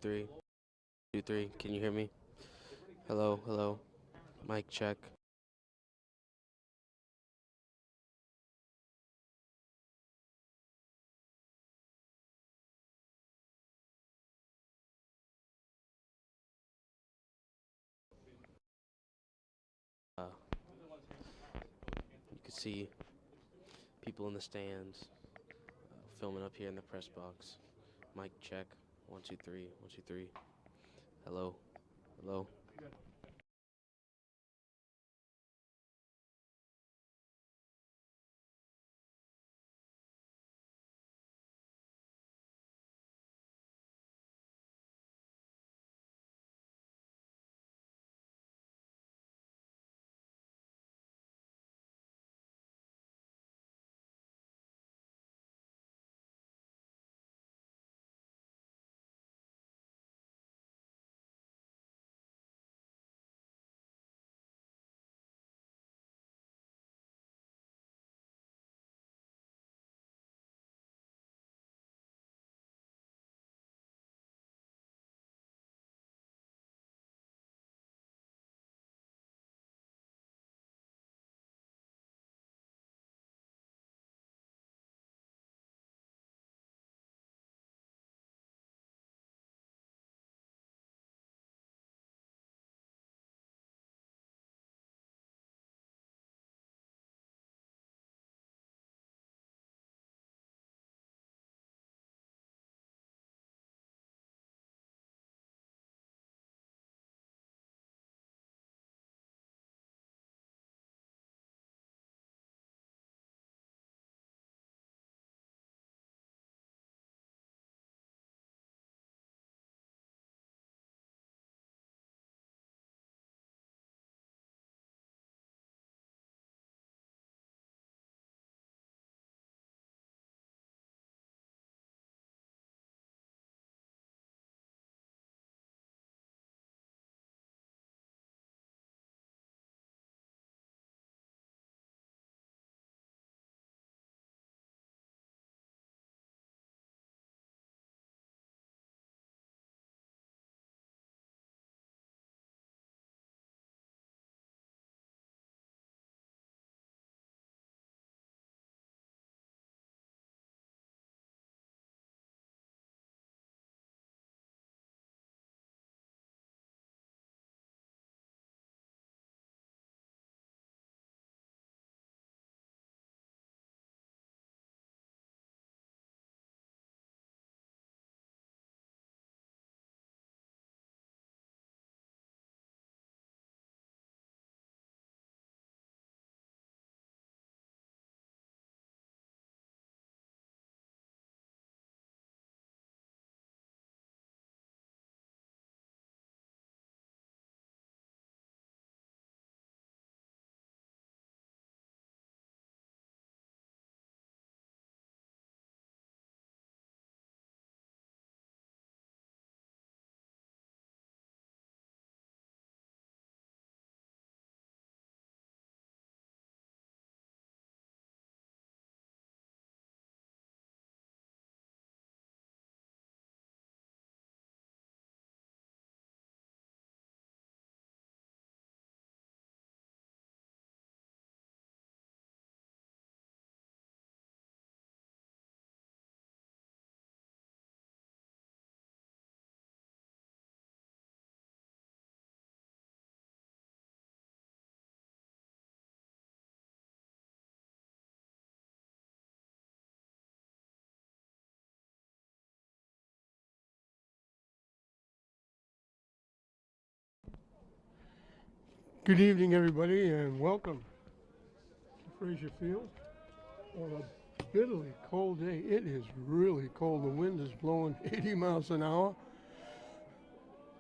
2 3 2 3. Can you hear me? Hello, hello. Mic check. You can see people in the stands, filming up here in the press box. Mic check. 1 2 3 1 2 3. Hello, hello. Good evening, everybody, and welcome to Fraser Field on a bitterly cold day. It is really cold. The wind is blowing 80 miles an hour,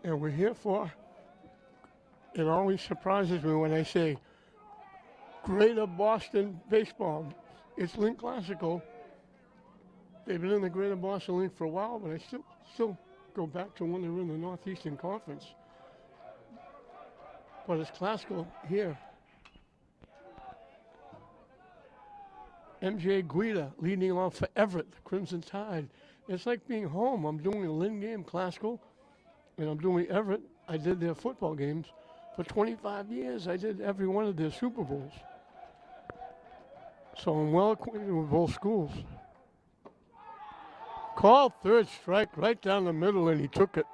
and we're here for, it always surprises me when I say Greater Boston Baseball. It's Lynn Classical. They've been in the Greater Boston League for a while, but I still go back to when they were in the Northeastern Conference. But it's Classical here. MJ Guida leading off for Everett, the Crimson Tide. It's like being home. I'm doing a Lynn game, Classical. And I'm doing Everett. I did their football games for 25 years. I did every one of their Super Bowls. So I'm well acquainted with both schools. Called third strike right down the middle, and he took it.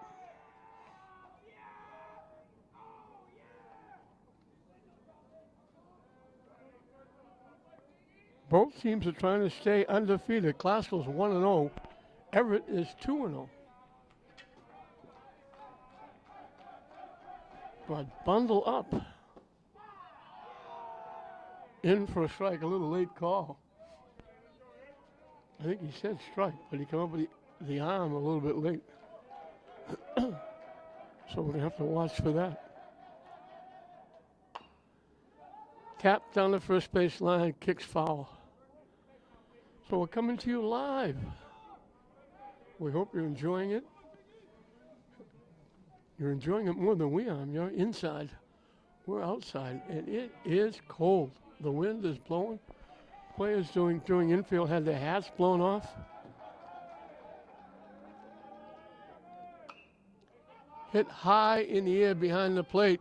Both teams are trying to stay undefeated. Classical's 1-0. Everett is 2-0. But bundle up. In for a strike, a little late call. I think he said strike, but he came up with the arm a little bit late. So we're going to have to watch for that. Tap down the first base line, kicks foul. So we're coming to you live. We hope you're enjoying it. You're enjoying it more than we are. You're inside. We're outside, and it is cold. The wind is blowing. Players doing infield had their hats blown off. Hit high in the air behind the plate.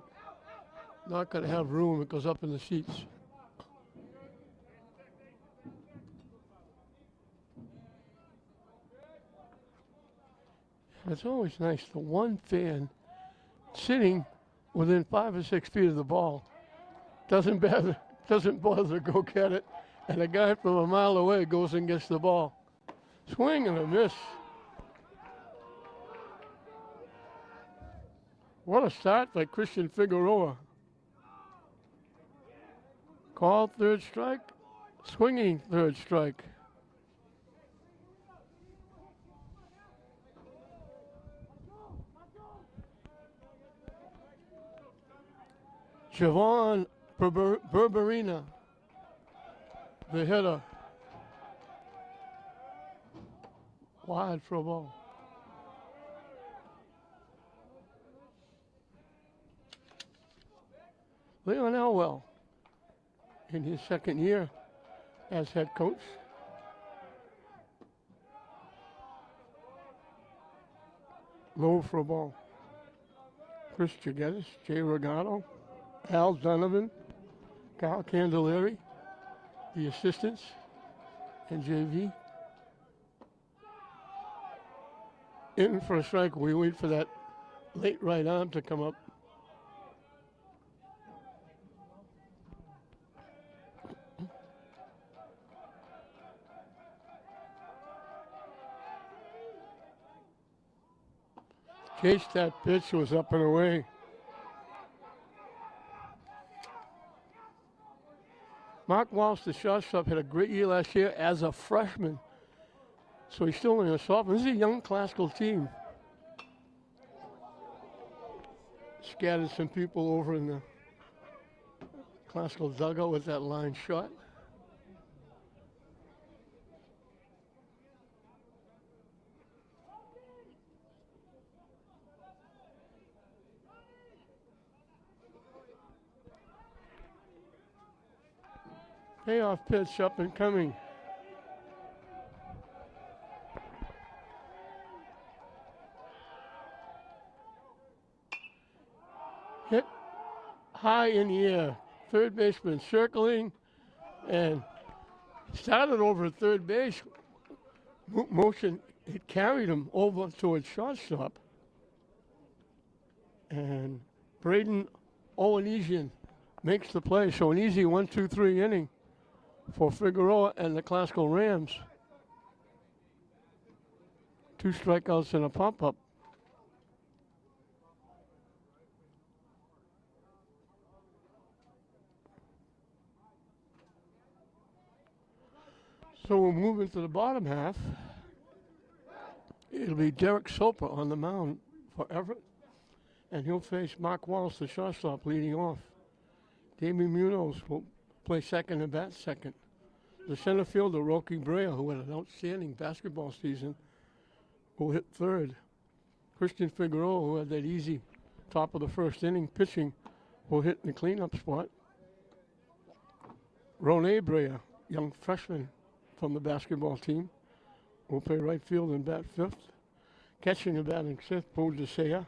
Not going to have room. It goes up in the seats. It's always nice. The one fan sitting within 5 or 6 feet of the ball doesn't bother to go get it, and the guy from a mile away goes and gets the ball. Swing and a miss. What a start by Christian Figueroa. Called third strike, swinging third strike. Javon Berberina, the hitter. Wide for a ball. Leon Elwell, in his second year as head coach. Low for a ball. Chris Chigettis, Jay Regato, Al Donovan, Kyle Candeleri, the assistants, and JV. In for a strike. We wait for that late right arm to come up. Chased that pitch, was up and away. Mark Walsh, the shortstop, had a great year last year as a freshman. So he's still only a sophomore. This is a young classical team. Scattered some people over in the classical dugout with that line shot. Payoff pitch up and coming. Hit high in the air. Third baseman circling and started over at third base. Motion, it carried him over towards shortstop. And Braden Owenesian makes the play. So an easy 1-2-3 inning for Figueroa and the Classical Rams. 2 strikeouts and a pop-up. So we'll move into the bottom half. It'll be Derek Soper on the mound for Everett, and he'll face Mark Walsh, the shortstop, leading off. Davian Munoz will play second and bat second. The center fielder, Rocky Brea, who had an outstanding basketball season, will hit third. Christian Figueroa, who had that easy top of the first inning pitching, will hit in the cleanup spot. Rone Brea, young freshman from the basketball team, will play right field and bat fifth. Catching and batting sixth, Bo DeSea.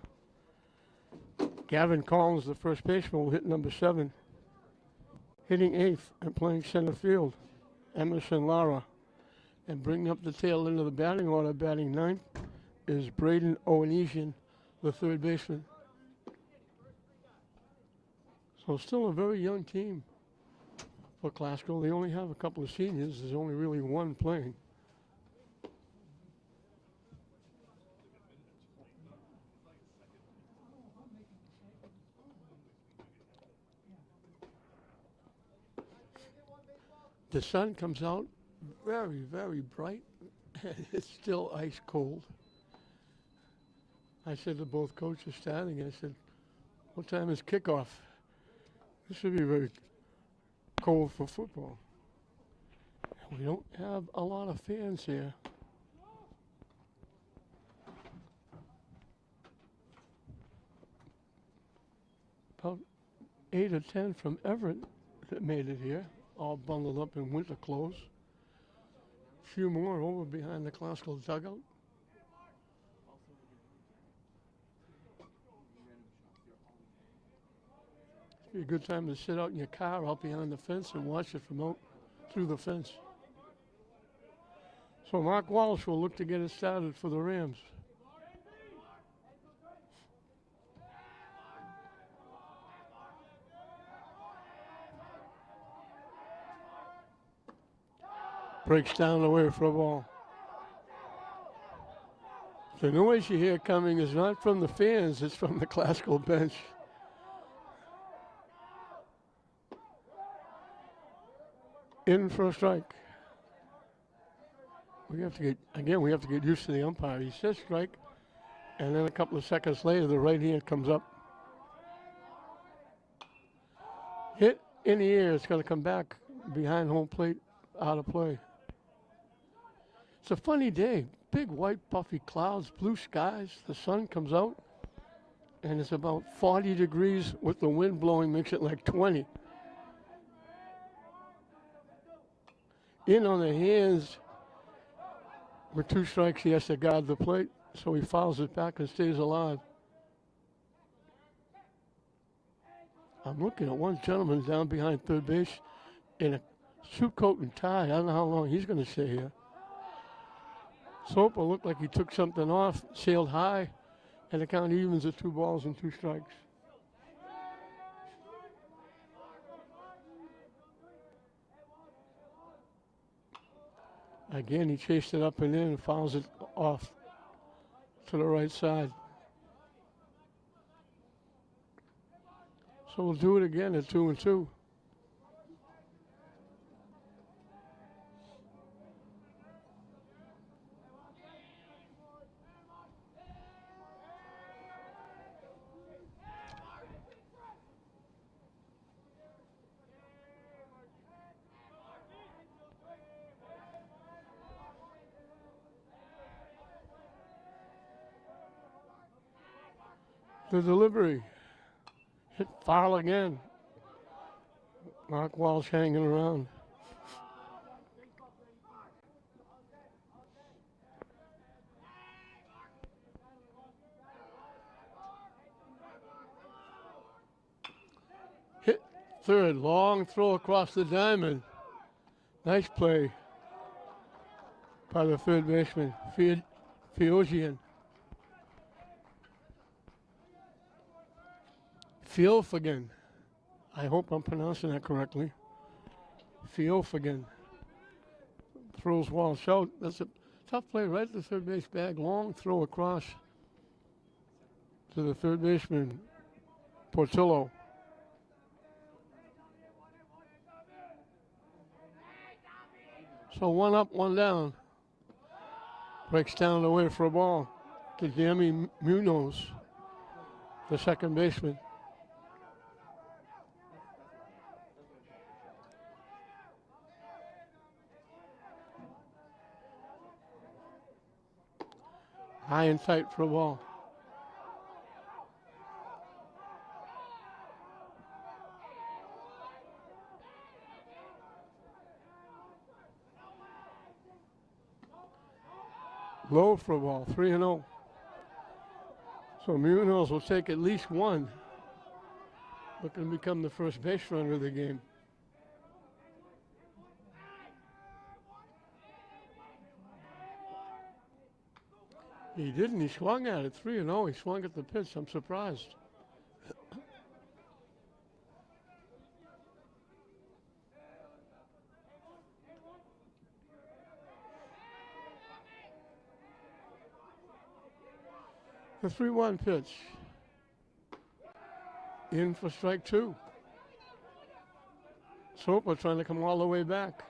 Gavin Collins, the first baseman, will hit number 7. Hitting 8th and playing center field, Emerson Lara. And bringing up the tail end of the batting order, batting 9th, is Braden Owenesian, the third baseman. So still a very young team for Glasgow. They only have a couple of seniors. There's only really one playing. The sun comes out very, very bright, and it's still ice cold. I said to both coaches standing, I said, what time is kickoff? This should be very cold for football. We don't have a lot of fans here. About 8 or 10 from Everett that made it here, all bundled up in winter clothes. A few more over behind the Glasgow dugout. It'd be a good time to sit out in your car out behind the fence and watch it from out through the fence. So Mark Walsh will look to get it started for the Rams. Breaks down the way for a ball. The noise you hear coming is not from the fans, it's from the Glasgow bench. In for a strike. We have to get used to the umpire. He says strike, and then a couple of seconds later, the right hand comes up. Hit in the air. It's going to come back behind home plate, out of play. It's a funny day. Big white puffy clouds, blue skies. The sun comes out, and it's about 40 degrees with the wind blowing, makes it like 20. In on the hands. With 2 strikes, he has to guard the plate, so he fouls it back and stays alive. I'm looking at one gentleman down behind third base in a suit coat and tie. I don't know how long he's going to stay here. Soper looked like he took something off, sailed high, and the count evens at 2 balls and 2 strikes. Again, he chased it up and in and fouls it off to the right side. So we'll do it again at 2-2. The delivery. Hit foul again. Mark Walsh hanging around. Hit third. Long throw across the diamond. Nice play by the third baseman, Fieldian. Fielfagan. I hope I'm pronouncing that correctly. Fielfagan. Throws Walsh out. That's a tough play right at the third base bag. Long throw across to the third baseman, Portillo. So 1 up, 1 down. Breaks down the way for a ball to Demi Munoz, the second baseman. High and tight for a ball. Low for a ball, 3-0. So Munoz will take at least 1 looking to become the first base runner of the game. He didn't. He swung at it. 3-0. He swung at the pitch. I'm surprised. The 3-1 pitch. In for strike 2. Soper trying to come all the way back.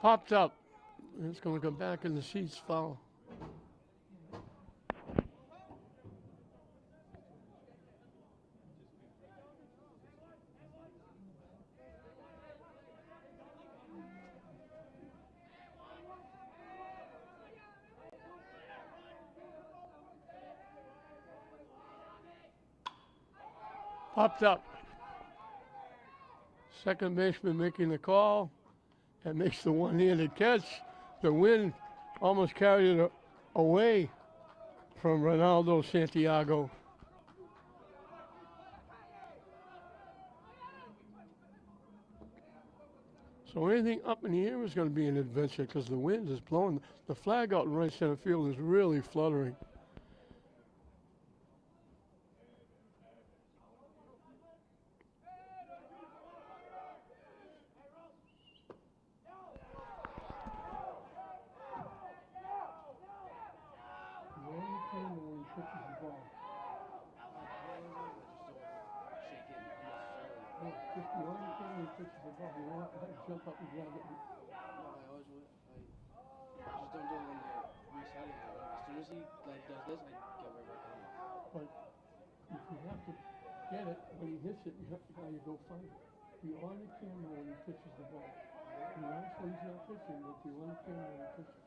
Popped up. It's going to go back in the seats, foul. Popped up. Second baseman making the call. That makes the one-handed catch. The wind almost carried it away from Ronaldo Santiago. So anything up in the air is going to be an adventure because the wind is blowing. The flag out in right center field is really fluttering. Jump up and grab it. No, I always would. I just don't do it when they're resetting it. As soon as he does this, I get right back on it. But if you have to get it, when he hits it, you have to go find it. You're on the camera when he pitches the ball. You actually he's not pitching, but you're on the camera when he pitches.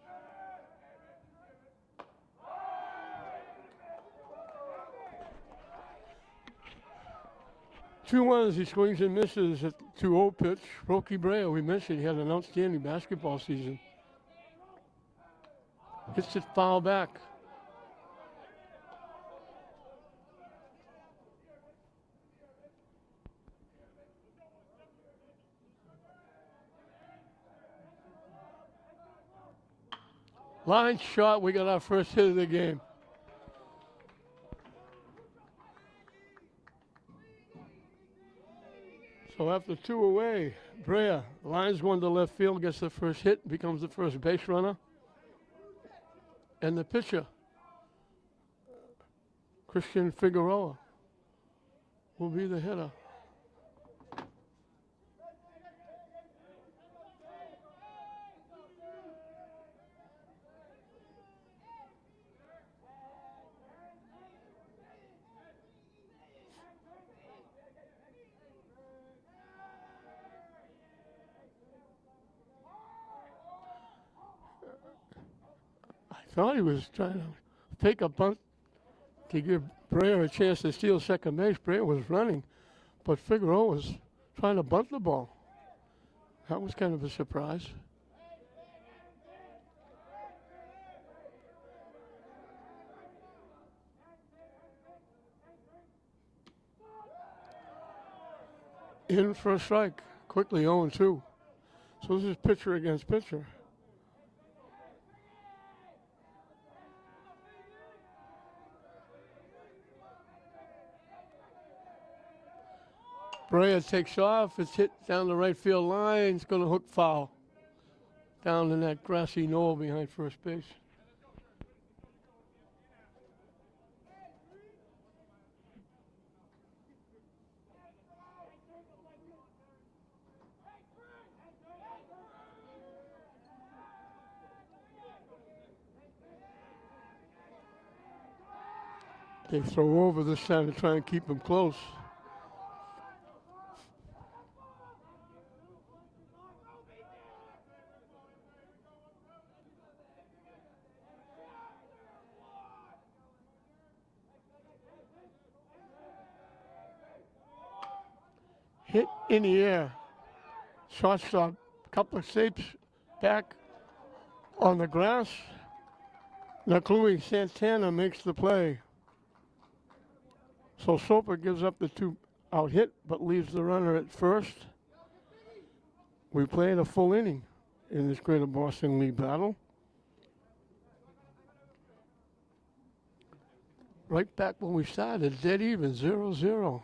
Two ones, he swings and misses at 2-0 pitch. Rocky Brea, we mentioned he had an outstanding basketball season. Hits it foul back. Line shot, we got our first hit of the game. So after 2 away, Brea, line's going to left field, gets the first hit, becomes the first base runner. And the pitcher, Christian Figueroa, will be the hitter. Thought he was trying to take a bunt to give Brea a chance to steal second base. Brea was running, but Figueroa was trying to bunt the ball. That was kind of a surprise. In for a strike, quickly 0-2. So this is pitcher against pitcher. Brea takes off. It's hit down the right field line. It's going to hook foul down in that grassy knoll behind first base. They throw over this time to try and keep him close. Hit in the air. Shortstop couple of shapes back on the grass. Including Santana makes the play. So Soper gives up the 2-out hit, but leaves the runner at first. We played a full inning in this Greater Boston League battle. Right back when we started, dead even, 0-0.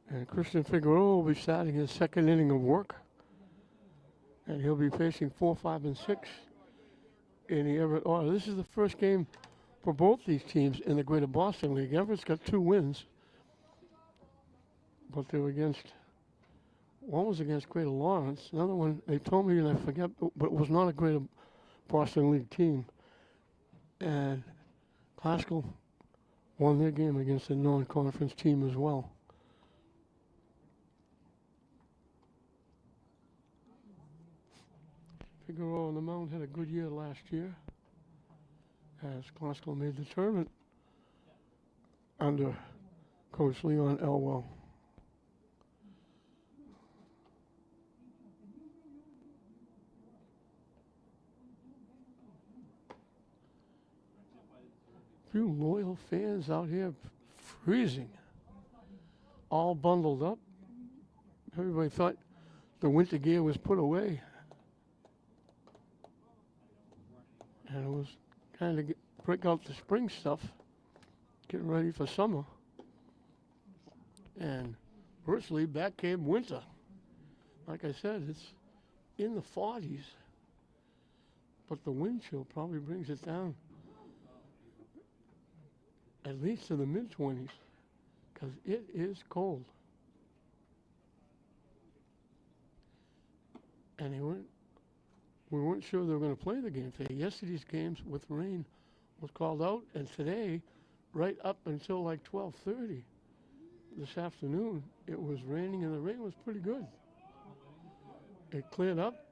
And Christian Figueroa will be starting his second inning of work. And he'll be facing 4, 5, and 6 in the Everett order. This is the first game for both these teams in the Greater Boston League. Everett's got 2 wins, but they were against, one was against Greater Lawrence. Another one, they told me, and I forget, but it was not a Greater Boston League team. And Highschool won their game against a non-conference team as well. Figueroa on the mound had a good year last year as Glasgow made the tournament under Coach Leon Elwell. Few loyal fans out here freezing, all bundled up. Everybody thought the winter gear was put away. And it was kind of break out the spring stuff, getting ready for summer. And virtually back came winter. Like I said, it's in the 40s, but the wind chill probably brings it down at least to the mid-20s, because it is cold. And we weren't sure they were going to play the game today. Yesterday's games with rain was called out, and today, right up until like 12:30 this afternoon, it was raining, and the rain was pretty good. It cleared up.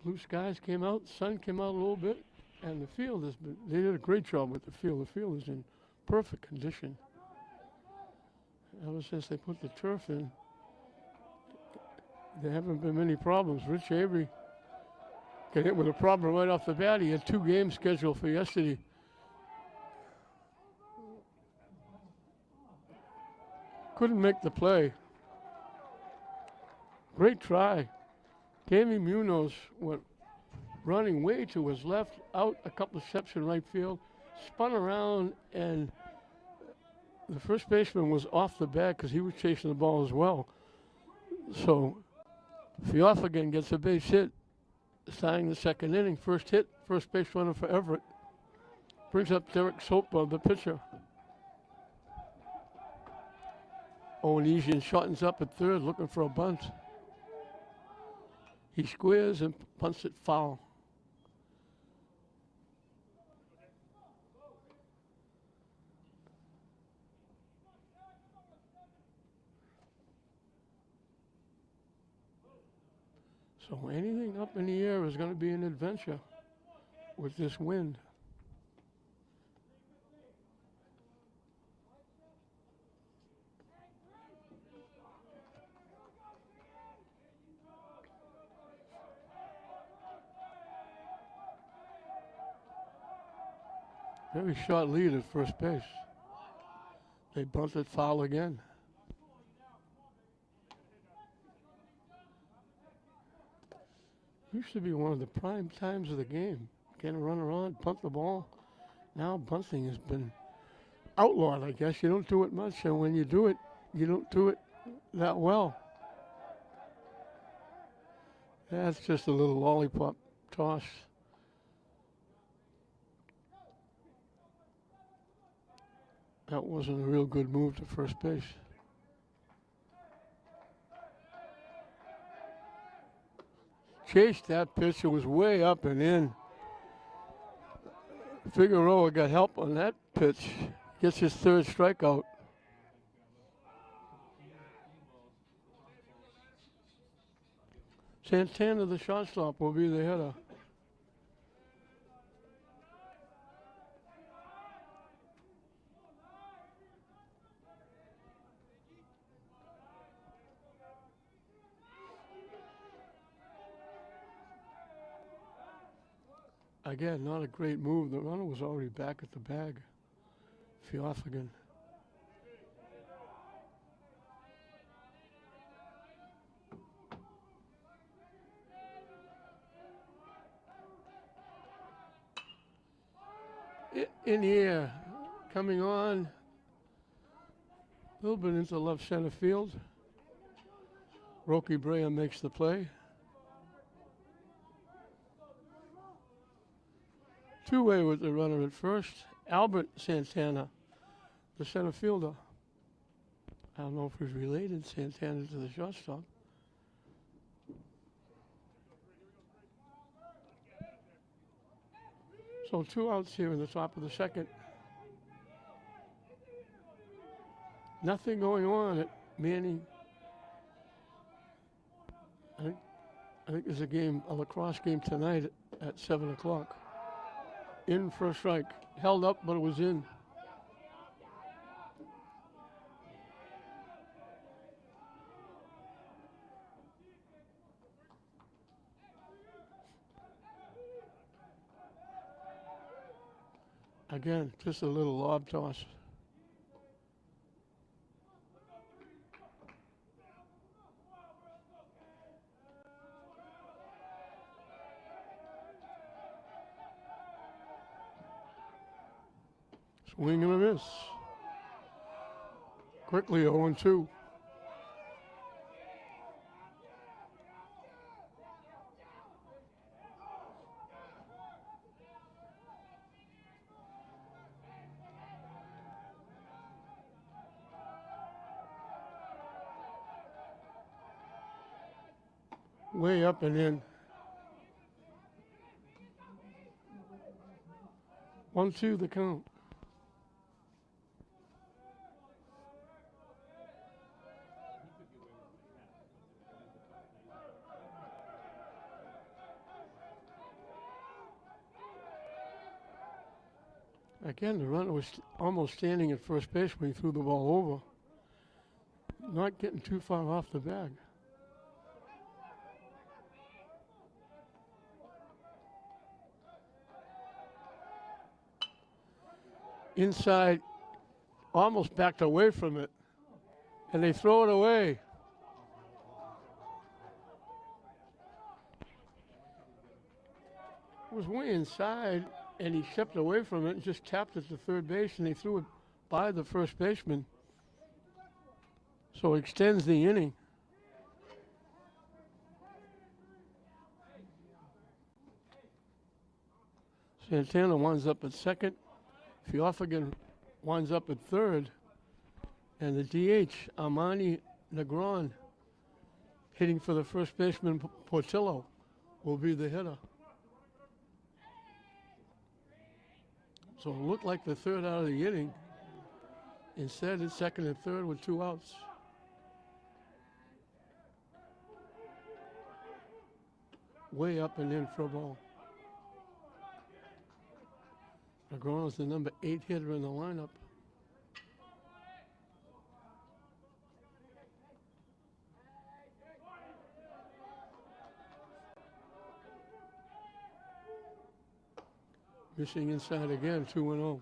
Blue skies came out, sun came out a little bit, and the field has been, they did a great job with the field. The field is in perfect condition. Ever since they put the turf in, there haven't been many problems. Rich Avery got hit with a problem right off the bat. He had 2 games scheduled for yesterday. Couldn't make the play. Great try. Davey Munoz went running way to his left, out a couple of steps in right field, spun around, and the first baseman was off the bat because he was chasing the ball as well. So Fioffigan gets a base hit, starting the second inning. First hit, first base runner for Everett. Brings up Derek Soper, the pitcher. Owenesian shortens up at third, looking for a bunt. He squares and punts it foul. So anything up in the air is going to be an adventure with this wind. Very short lead at first base. They bunted foul again. Used to be one of the prime times of the game. Get a runner on, bunt the ball. Now bunting has been outlawed, I guess. You don't do it much, and when you do it, you don't do it that well. That's just a little lollipop toss. That wasn't a real good move to first base. Chased that pitch. It was way up and in. Figueroa got help on that pitch. Gets his third strikeout. Santana, the shortstop, will be the hitter. Again, not a great move. The runner was already back at the bag. Hoffman. In here, coming on, a little bit into left center field. Rocky Brea makes the play. Two-way with the runner at first. Albert Santana, the center fielder. I don't know if he's related, Santana, to the shortstop. So 2 outs here in the top of the second. Nothing going on at Manning. I think there's a lacrosse game tonight at 7 o'clock. In for a strike. Held up, but it was in. Again, just a little lob toss. Swing and a miss. Quickly 0-2. Way up and in. 1-2 the count. Again, the runner was almost standing at first base when he threw the ball over. Not getting too far off the bag. Inside, almost backed away from it, and they throw it away. It was way inside, and he stepped away from it and just tapped it to third base, and they threw it by the first baseman. So it extends the inning. Santana winds up at second. Hoffman winds up at third. And the DH, Armani Negron, hitting for the first baseman, Portillo, will be the hitter. So it looked like the third out of the inning. Instead, it's second and third with 2 outs. Way up and in for a ball. Negron is the number 8 hitter in the lineup. Missing inside again, 2-0.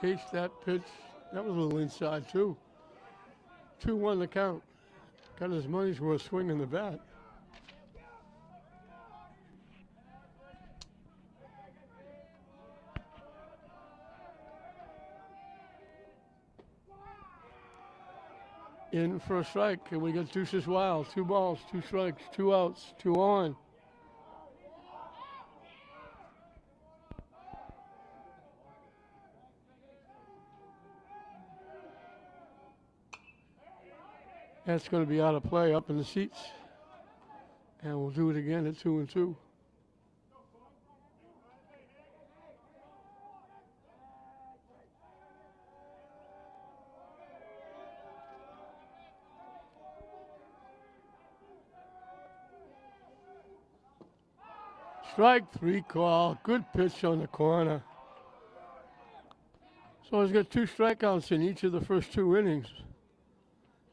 Case that pitch. That was a little inside, too. 2-1 the count. Got his money's worth swinging the bat. In for a strike, and we got Deuces Wild. 2 balls, 2 strikes, 2 outs, 2 on. That's going to be out of play up in the seats. And we'll do it again at 2-2. Strike 3 call. Good pitch on the corner. So he's got 2 strikeouts in each of the first 2 innings.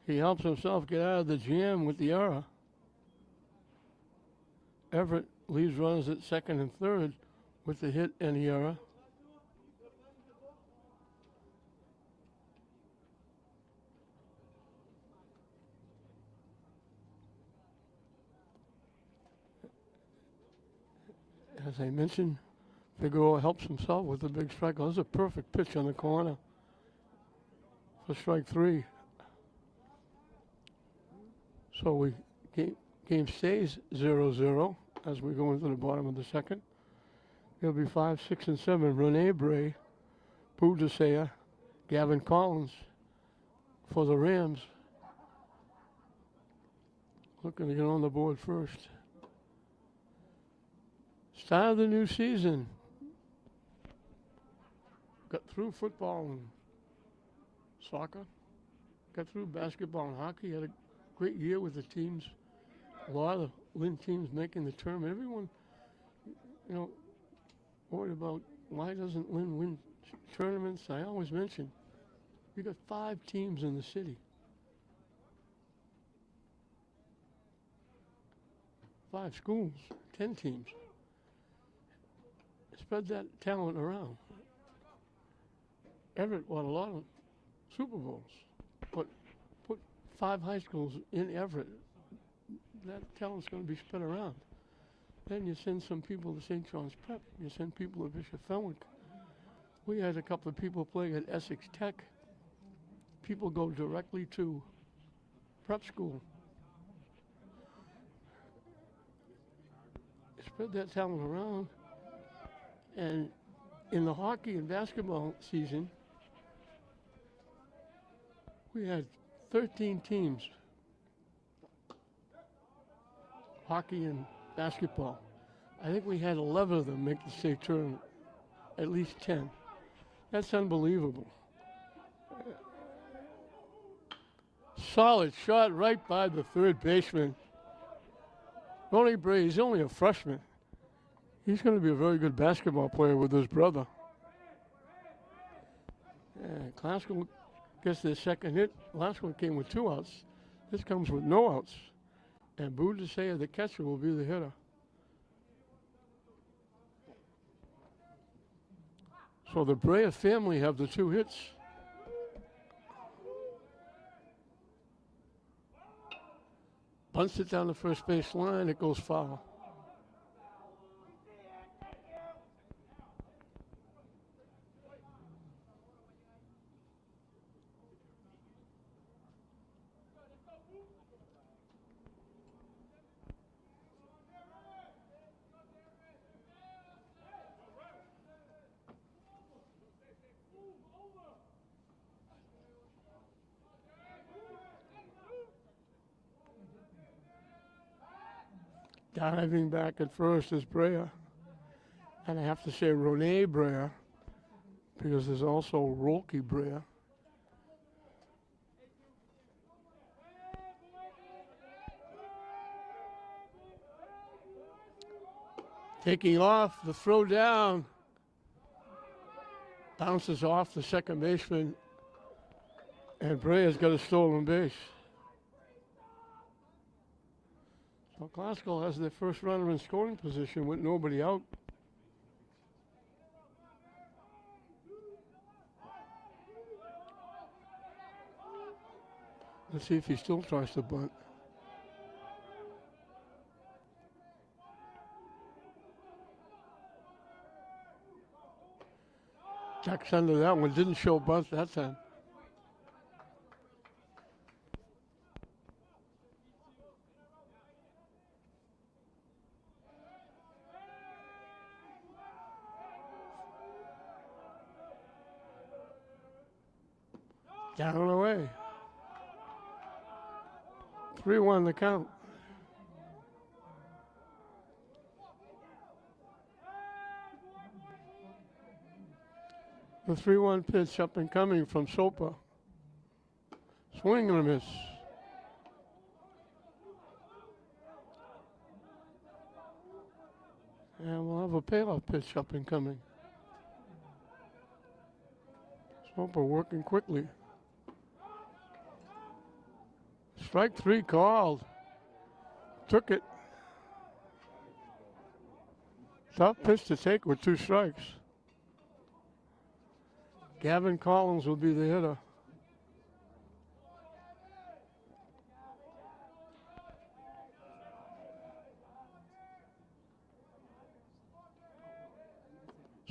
He helps himself get out of the jam with the error. Everett leaves runners at second and third with the hit and the error. As I mentioned, Figueroa helps himself with the big strike. That was a perfect pitch on the corner for strike 3. So game stays 0-0 as we go into the bottom of the second. It'll be 5, 6, and 7. Rene Bray, Pooh Desea, Gavin Collins for the Rams. Looking to get on the board first. Start of the new season. Got through football and soccer. Got through basketball and hockey. Had a great year with the teams. A lot of Lynn teams making the tournament. Everyone, worried about why doesn't Lynn win tournaments. I always mention, we got 5 teams in the city. 5 schools, 10 teams. Spread that talent around. Everett won a lot of Super Bowls, but put 5 high schools in Everett. That talent's going to be spread around. Then you send some people to St. John's Prep. You send people to Bishop Fenwick. We had a couple of people playing at Essex Tech. People go directly to prep school. Spread that talent around. And in the hockey and basketball season, we had 13 teams, hockey and basketball. I think we had 11 of them make the state tournament, at least 10. That's unbelievable. Solid shot right by the third baseman. Ronnie Bray, he's only a freshman. He's going to be a very good basketball player with his brother. Classical gets their second hit. Last one came with 2 outs. This comes with no outs. And Boo Desea, the catcher, will be the hitter. So the Brea family have the 2 hits. Bunts it down the first base line. It goes foul. Diving back at first is Brea. And I have to say Rene Brea, because there's also Rolke Brea. Taking off, the throw down. Bounces off the second baseman. And Brea's got a stolen base. So Classical has their first runner in scoring position with nobody out. Let's see if he still tries to bunt. Ducks under that one, didn't show bunt that time. Down and away. 3-1 the count. The 3-1 pitch up and coming from Sopa. Swing and a miss. And we'll have a payoff pitch up and coming. Soper working quickly. Strike 3 called. Took it. Tough pitch to take with 2 strikes. Gavin Collins will be the hitter.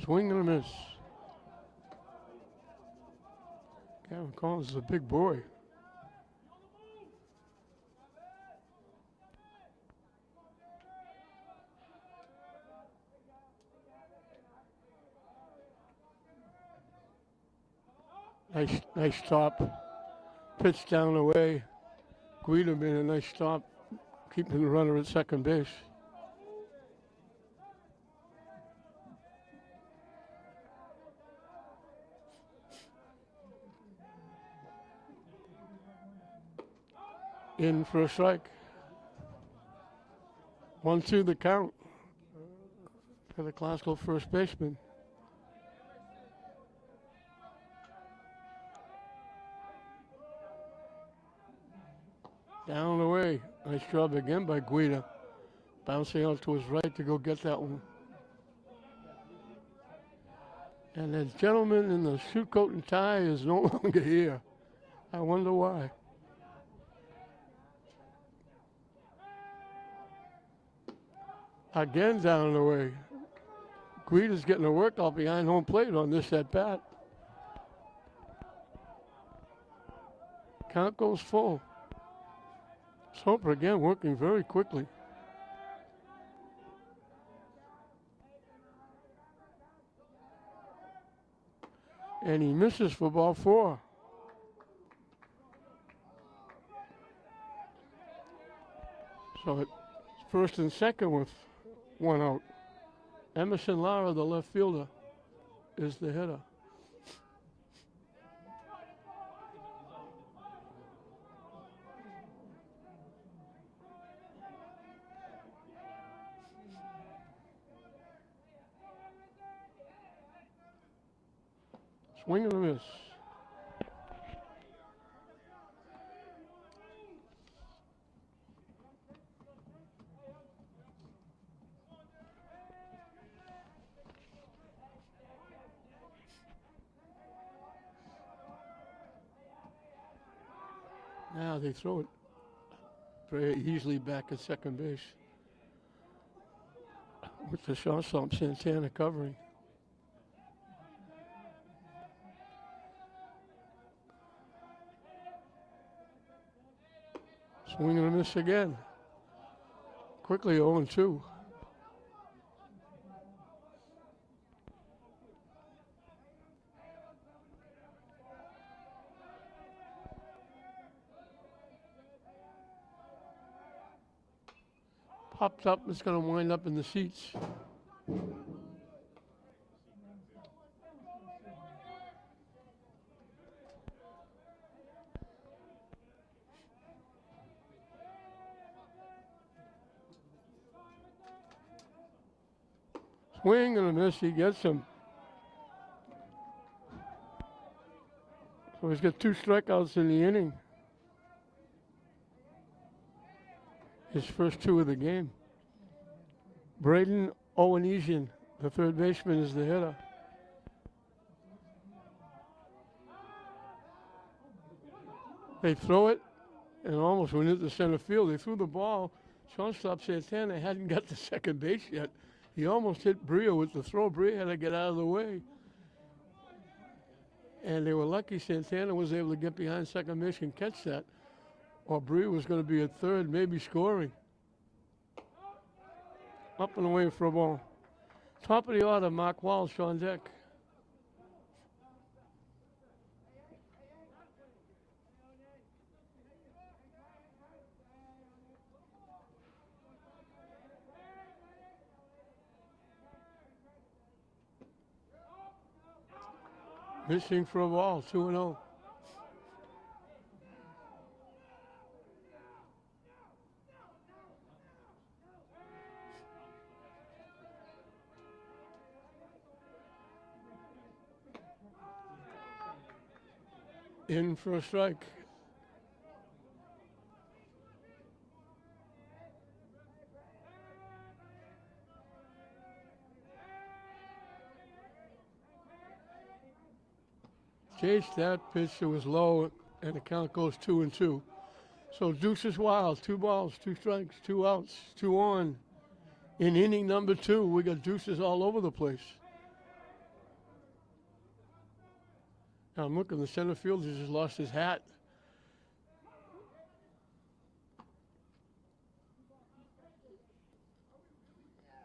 Swing and a miss. Gavin Collins is a big boy. Nice stop. Pitch down the way. Guida made a nice stop, keeping the runner at second base. In for a strike. 1-2 the count for the Glasgow first baseman. Down the way. Nice job again by Guida. Bouncing out to his right to go get that one. And the gentleman in the suit coat and tie is no longer here. I wonder why. Again down the way. Guida's getting a workout behind home plate on this at bat. Count goes full. Soper again working very quickly. And he misses for ball 4. So it's first and second with 1 out. Emerson Lara, the left fielder, is the hitter. Swing and a miss. Now they throw it very easily back at second base with the shortstop Santana covering. Swing and a miss again. Quickly 0-2. Popped up, it's going to wind up in the seats. Swing and a miss, he gets him. So he's got 2 strikeouts in the inning. His first 2 of the game. Braden Owenesian, the third baseman, is the hitter. They throw it and almost went into center field. They threw the ball. Shortstop Santana hadn't got to second base yet. He almost hit Bria with the throw. Bria had to get out of the way. And they were lucky Santana was able to get behind second base and catch that. Or Bria was going to be at third, maybe scoring. Up and away for a ball. Top of the order, Mark Walsh on deck. Missing for a ball, 2-0. In for a strike. Chased that pitch, it was low, and the count goes 2-2. So deuce is wild, 2 balls, 2 strikes, 2 outs, 2 on. In inning number 2, we got deuces all over the place. Now I'm looking, the center fielder just lost his hat.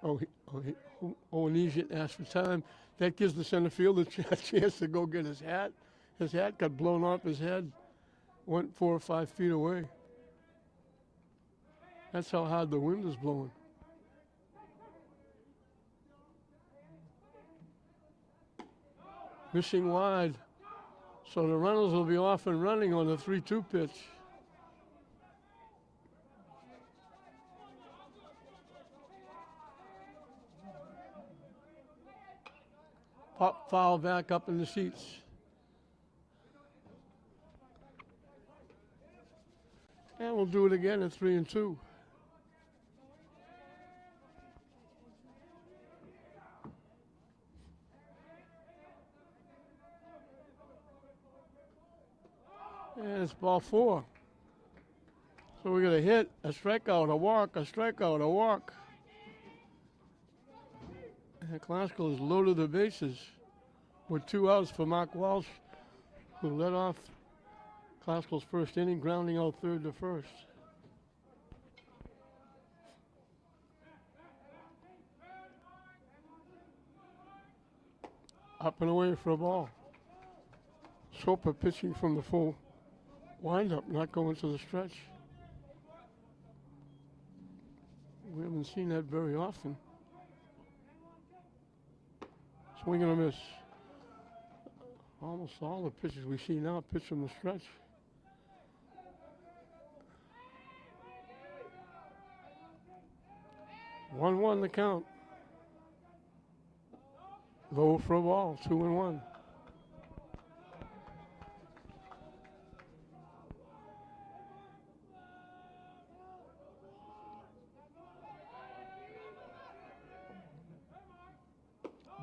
And he's asked for time. That gives the center fielder a chance to go get his hat. His hat got blown off his head, went 4 or 5 feet away. That's how hard the wind is blowing. Missing wide. So the runners will be off and running on the 3-2 pitch. Pop foul back up in the seats. And we'll do it again at 3-2. And it's ball 4. So we're going to hit, a strikeout, a walk, a strikeout, a walk. And Classical has loaded the bases with 2 outs for Mark Walsh, who led off Classical's first inning, grounding out third to first. Up and away for a ball. Soper pitching from the full windup, not going to the stretch. We haven't seen that very often. Swing and a miss. Almost all the pitches we see now pitch from the stretch. One the count. Low for a ball, 2-1.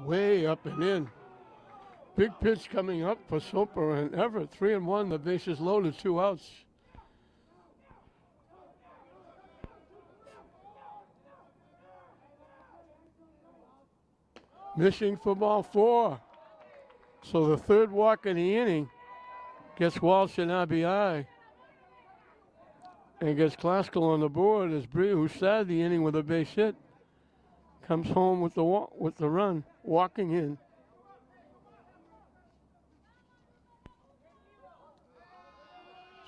Way up and in. Big pitch coming up for Soper and Everett. 3-1, the bases loaded, 2 outs. Missing for ball 4. So the third walk in the inning gets Walsh an RBI. And gets Classical on the board as Bree, who started the inning with a base hit, comes home with the run, walking in.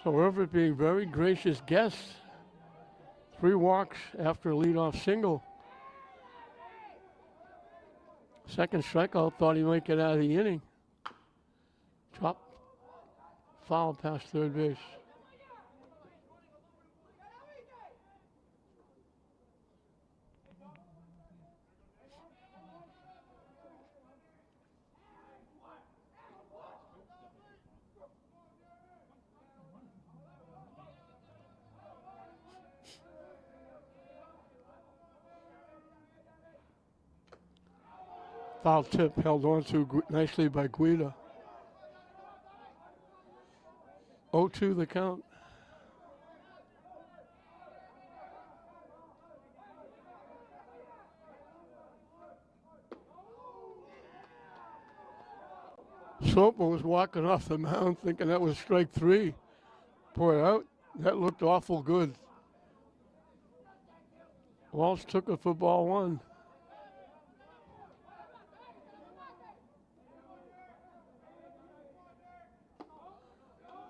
So Everett being very gracious guest. 3 walks after a leadoff single. Second strikeout, thought he might get out of the inning. Drop, foul past third base. Foul tip held on to nicely by Guida. 0-2 the count. Soper was walking off the mound thinking that was strike 3. Boy, that looked awful good. Walsh took it for ball 1.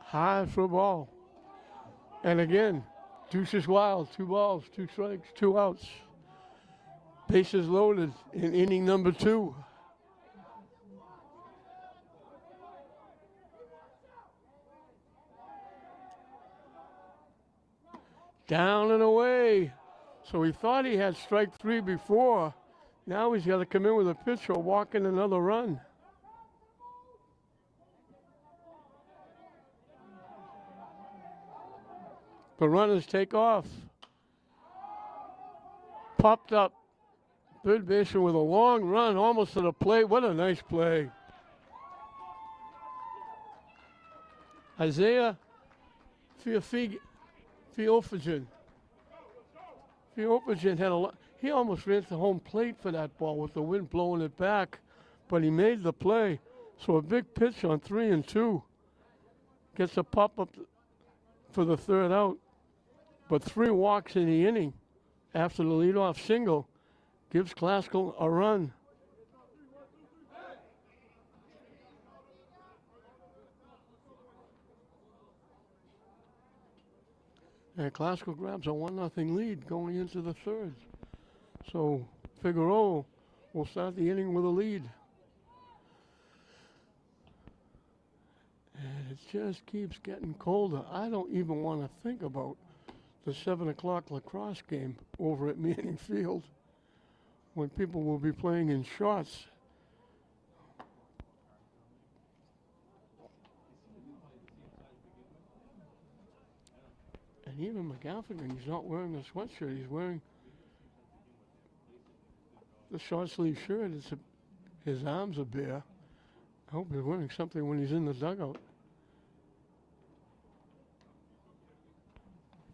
High for a ball. And again, deuce is wild. 2 balls, 2 strikes, 2 outs. Bases loaded in inning number 2. Down and away. So he thought he had strike 3 before. Now he's got to come in with a pitch or walk in another run. The runners take off. Popped up. Third baseman with a long run almost to the plate. What a nice play. Isaiah Theophagen had a lot. He almost ran to home plate for that ball with the wind blowing it back, but he made the play. So a big pitch on 3-2. Gets a pop up for the third out. But 3 walks in the inning after the leadoff single gives Classical a run. And Classical grabs a 1-0 lead going into the third. So Figueroa will start the inning with a lead. And it just keeps getting colder. I don't even want to think about the 7 o'clock lacrosse game over at Manning Field when people will be playing in shorts. And even McGaffigan, he's not wearing a sweatshirt. He's wearing the short sleeve shirt. His arms are bare. I hope he's wearing something when he's in the dugout.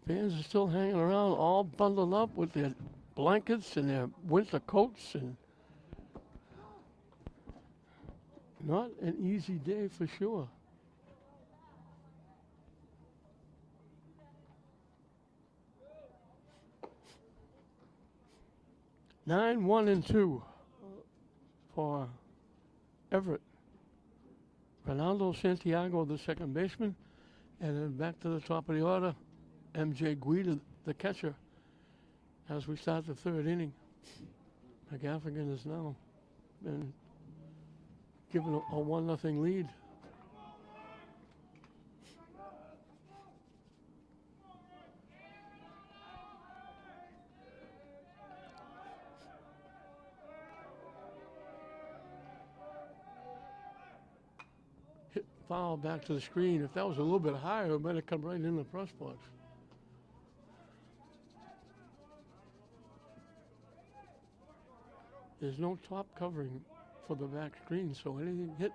Fans are still hanging around, all bundled up with their blankets and their winter coats, and not an easy day for sure. Nine, 1-2 for Everett. Ronaldo Santiago, the second baseman, and then back to the top of the order, MJ Guida, the catcher, as we start the third inning. McGaffigan has now been given a 1-0 lead. Hit foul back to the screen. If that was a little bit higher, it might have come right in the press box. There's no top covering for the back screen, so anything hit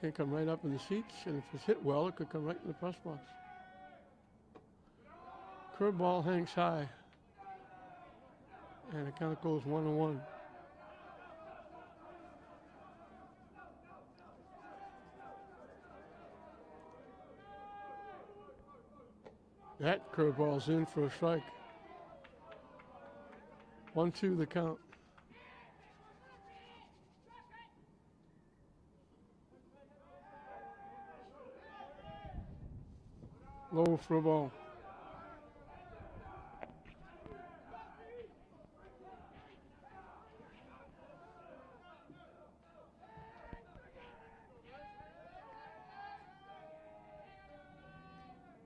can come right up in the seats, and if it's hit well, it could come right in the press box. Curveball hangs high, and it kind of goes 1-1. That curveball's in for a strike. 1-2 the count. Low for a ball.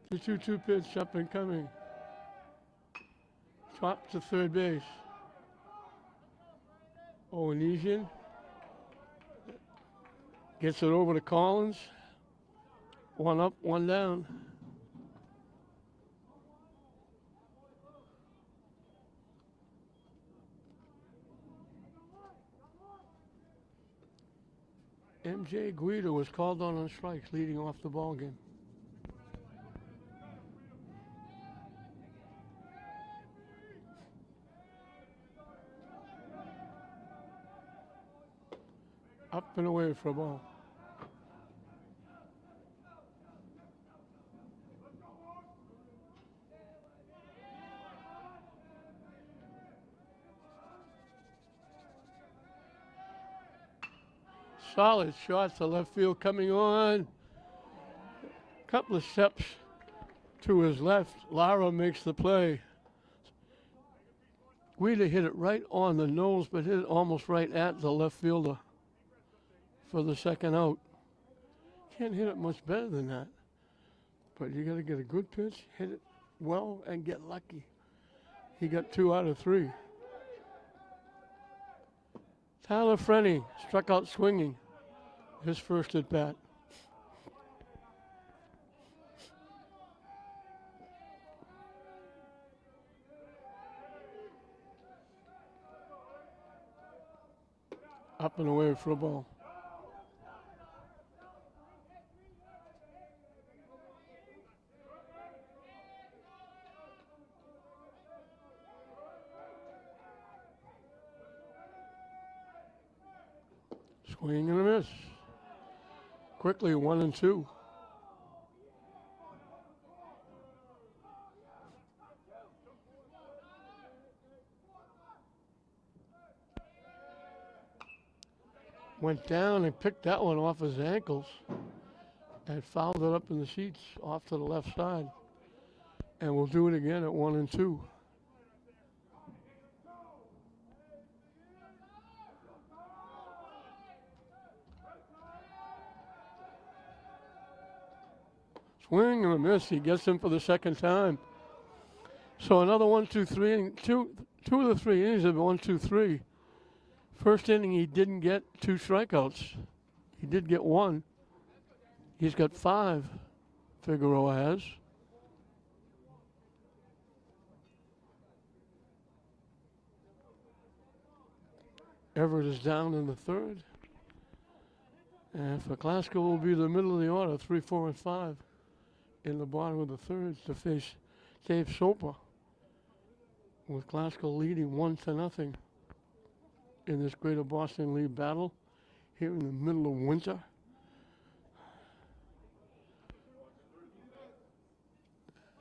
The 2-2 pitch up and coming. Top to third base. Owenesian gets it over to Collins. 1 up, 1 down. MJ Guida was called on strikes leading off the ball game. Up and away for a ball. Solid shot to left field coming on. Couple of steps to his left. Lara makes the play. Guida hit it right on the nose, but hit it almost right at the left fielder for the second out. Can't hit it much better than that. But you got to get a good pitch, hit it well, and get lucky. He got 2 out of 3. Tyler Frenny struck out swinging. His first at bat. Up and away for a ball. Swing and a miss. Quickly 1-2. Went down and picked that one off his ankles and fouled it up in the seats off to the left side. And we'll do it again at 1-2. Swing and a miss. He gets him for the second time. So another 1-2-3. Two of the 3 innings have been 1-2-3. First inning, he didn't get 2 strikeouts. He did get 1. He's got 5, Figueroa has. Everett is down in the 3rd. And for Glasgow will be the middle of the order, 3, 4, and 5 in the bottom of the 3rd to face Dave Soper, with Glasgow leading 1-0 in this Greater Boston League battle here in the middle of winter.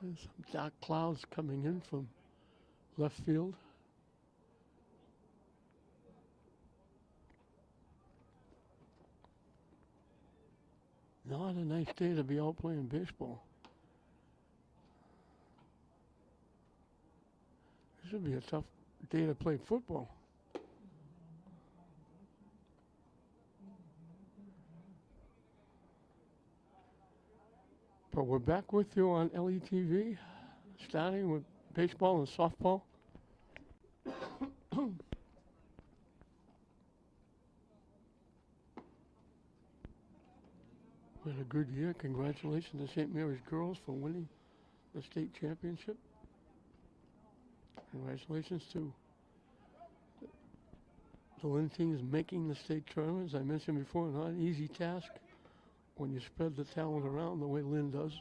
There's some dark clouds coming in from left field. Not a nice day to be out playing baseball. This would be a tough day to play football. But we're back with you on LETV, starting with baseball and softball. We had a good year. Congratulations to St. Mary's girls for winning the state championship. Congratulations to the Lynn teams making the state tournament. As I mentioned before, not an easy task when you spread the talent around the way Lynn does.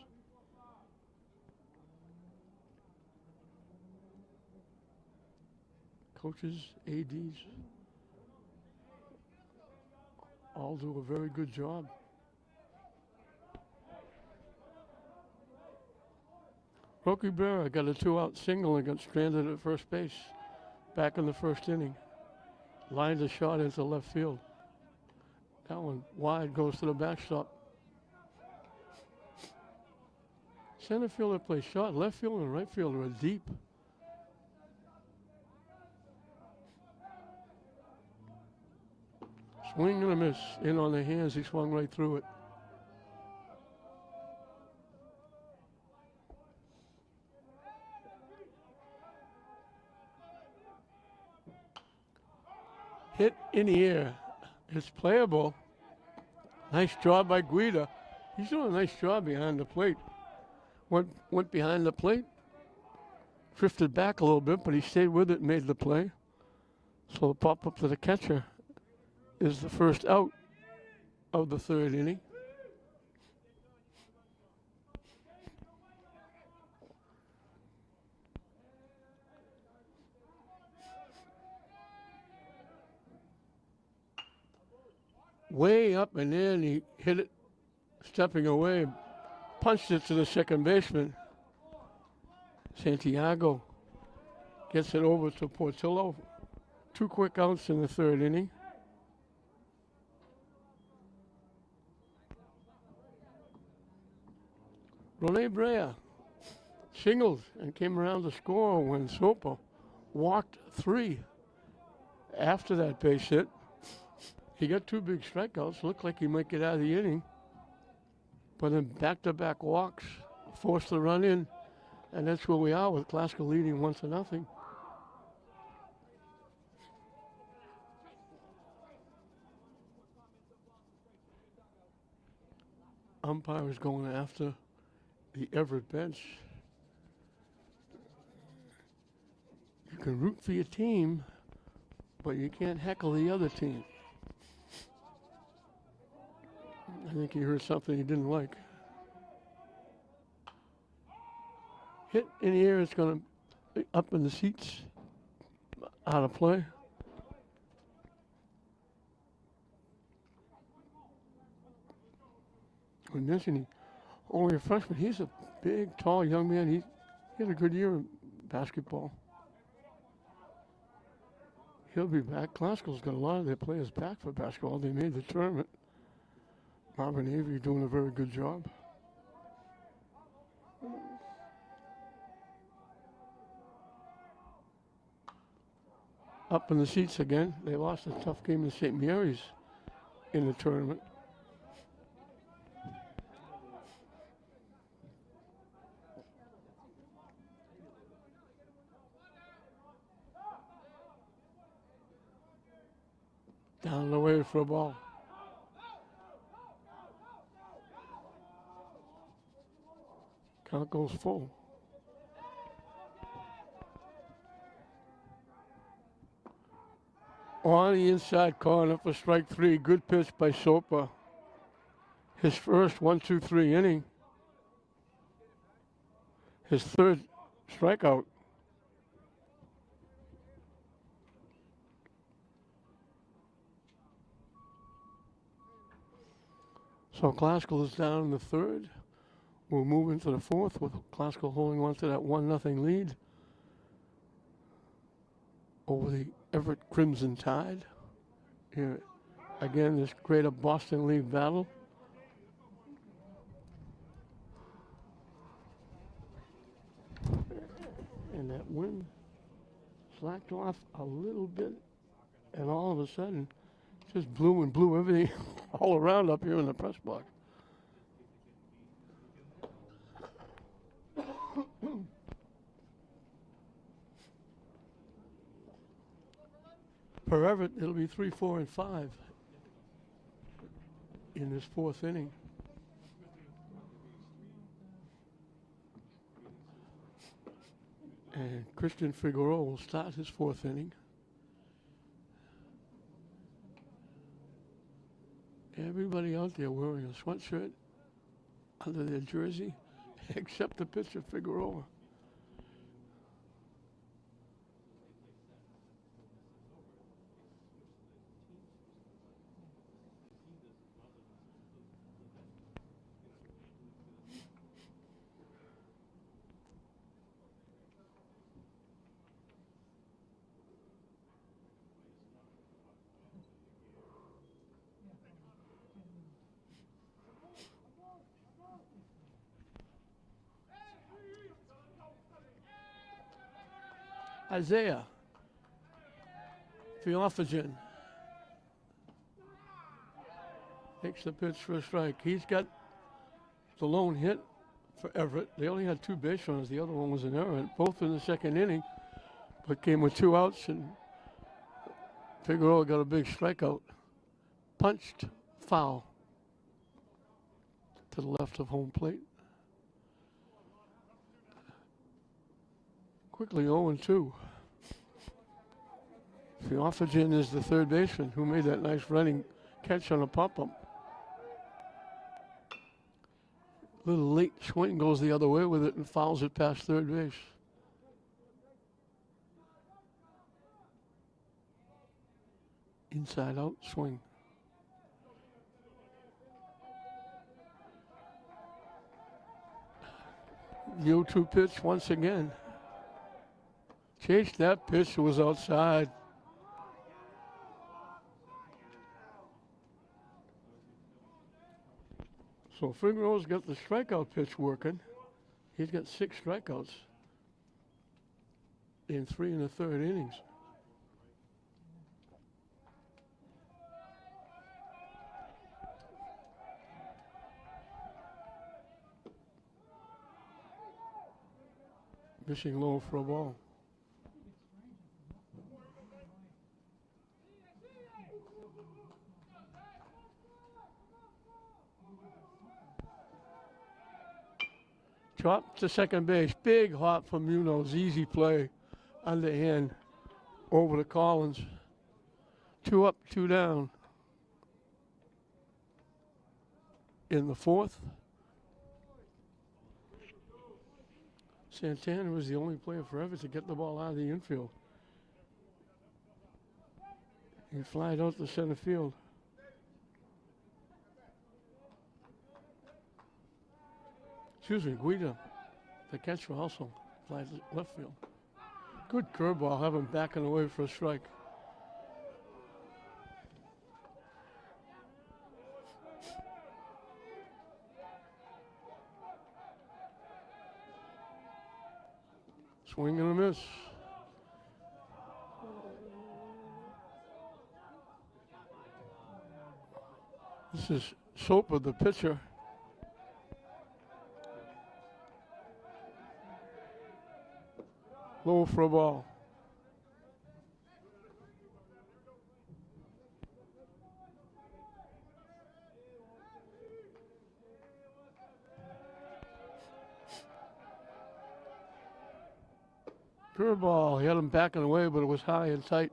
Coaches, ADs, all do a very good job. Rivera got a 2-out single and got stranded at first base back in the first inning. Lined a shot into left field. That one wide, goes to the backstop. Center fielder plays short. Left field and right fielder are deep. Swing and a miss. In on the hands, he swung right through it. Hit in the air. It's playable. Nice job by Guida. He's doing a nice job behind the plate. Went behind the plate. Drifted back a little bit, but he stayed with it and made the play. So the pop up to the catcher is the first out of the 3rd inning. Way up and in, he hit it, stepping away, punched it to the second baseman. Santiago gets it over to Portillo. 2 quick outs in the 3rd inning. Rene Brea singled and came around to score when Soper walked 3 after that base hit. He got 2 big strikeouts. Looked like he might get out of the inning. But then back-to-back walks forced the run in. And that's where we are with Glasgow leading 1-0. Umpire is going after the Everett bench. You can root for your team, but you can't heckle the other team. I think he heard something he didn't like. Hit in the air, it's going to be up in the seats, out of play. We mentioned only a freshman. He's a big, tall young man. He had a good year in basketball. He'll be back. Glasgow's got a lot of their players back for basketball. They made the tournament. Marvin Avery doing a very good job. Up in the seats again. They lost a tough game in St. Mary's in the tournament. Down the way for a ball. Count goes full. On the inside corner for strike three. Good pitch by Sopa. His first 1-2-3 inning. His third strikeout. So Glasgow is down in the third. We'll move into the fourth with Glasgow holding on to that 1-0 lead over the Everett Crimson Tide. Here again, this Greater Boston League battle. And that wind slacked off a little bit, and all of a sudden, just blew everything all around up here in the press box. For Everett, it'll be 3, 4, and 5 in this fourth inning. And Christian Figueroa will start his fourth inning. Everybody out there wearing a sweatshirt under their jersey, except the pitcher Figueroa. Isaiah Theophagen takes the pitch for a strike. He's got the lone hit for Everett. They only had 2 base runners. The other one was an error, both in the second inning, but came with 2 outs, and Figueroa got a big strikeout. Punched foul to the left of home plate. Quickly 0-2. Theophagen is the third baseman who made that nice running catch on a pop-up. Little late swing, goes the other way with it and fouls it past third base. Inside out swing. The 0-2 pitch once again. Chased that pitch, was outside. So Figueroa's got the strikeout pitch working. He's got 6 strikeouts in 3 1/3 innings. Missing low for a ball. Drop to second base. Big hop from Munoz. Easy play. Underhand over to Collins. 2 up, 2 down. in the fourth. Santana was the only player for Everett to get the ball out of the infield. He flied out to center field. Excuse me, Guida, the catcher, also flies left field. Good curveball, have him backing away for a strike. Swing and a miss. This is Soper, the pitcher. Low for a ball. Curveball, he had him backing away, but it was high and tight.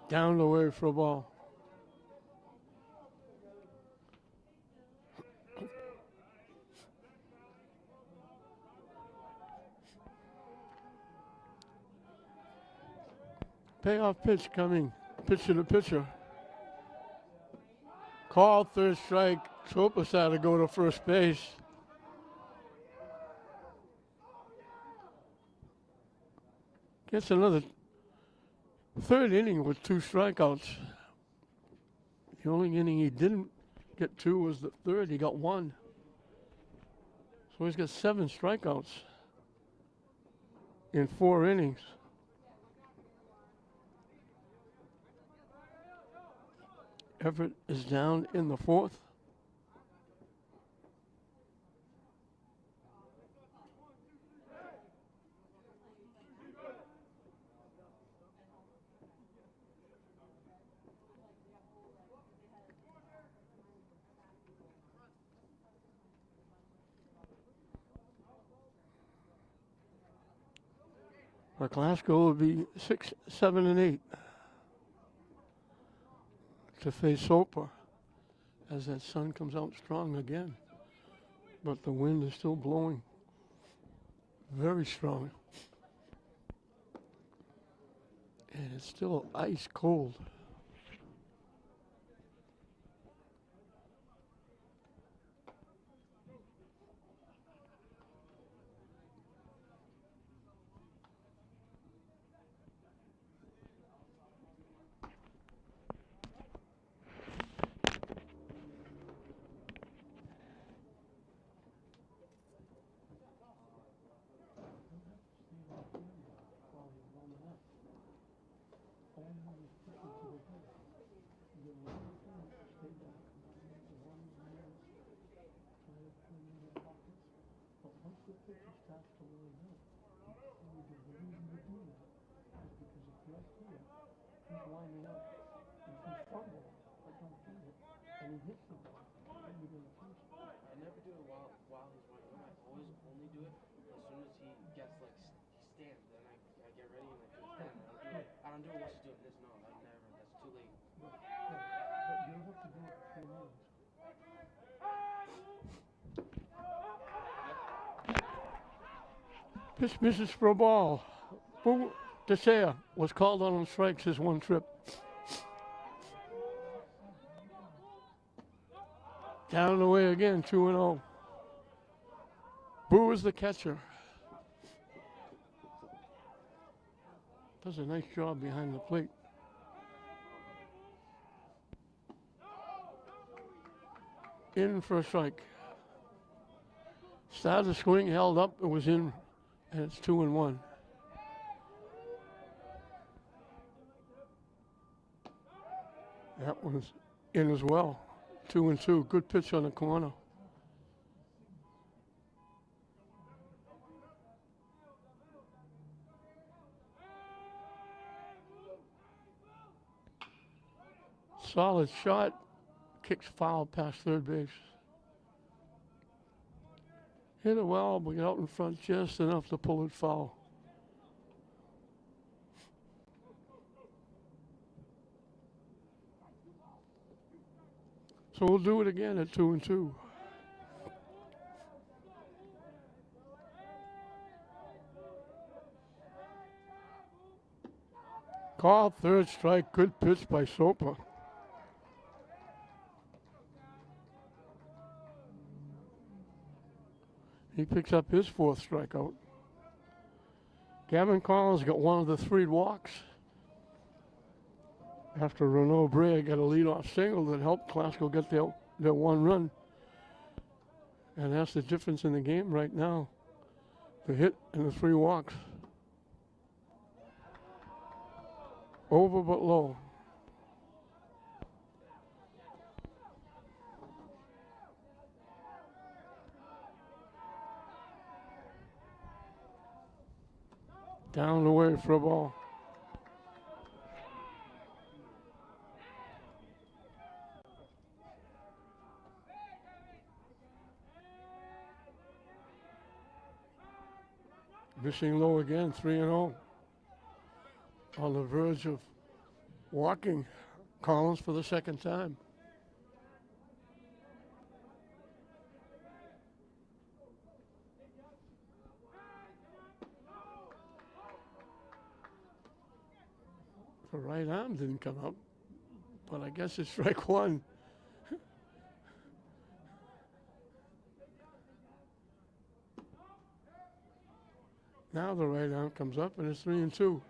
Down the way for a ball. Payoff pitch coming. Pitch to the pitcher. Call, third strike. Sopas had to go to first base. Gets another third inning with 2 strikeouts. The only inning he didn't get 2 was the third. He got 1. So he's got 7 strikeouts in 4 innings. Everett is down in the fourth. Our Glasgow would be 6, 7, and 8 to face Soper as that sun comes out strong again. But the wind is still blowing very strong. And it's still ice cold. Pitch misses for a ball. Boo Desea was called on strikes his 1 trip. Down the way again, 2-0. Boo is the catcher. Does a nice job behind the plate. In for a strike. Started the swing, held up, it was in, and it's 2-1. That one's in as well. 2-2. Good pitch on the corner. Solid shot. Kicks foul past third base. Hit it well, but get out in front just enough to pull it foul. So we'll do it again at 2-2. Call, third strike, good pitch by Soper. He picks up his fourth strikeout. Gavin Collins got one of the 3 walks after Renaud Brea got a leadoff single that helped Glasgow get their 1 run. And that's the difference in the game right now. The hit and the 3 walks. Over but low. Down the way for a ball. Missing low again, 3-0. On the verge of walking Collins for the second time. The right arm didn't come up, but I guess it's strike 1. Now the right arm comes up and it's 3-2.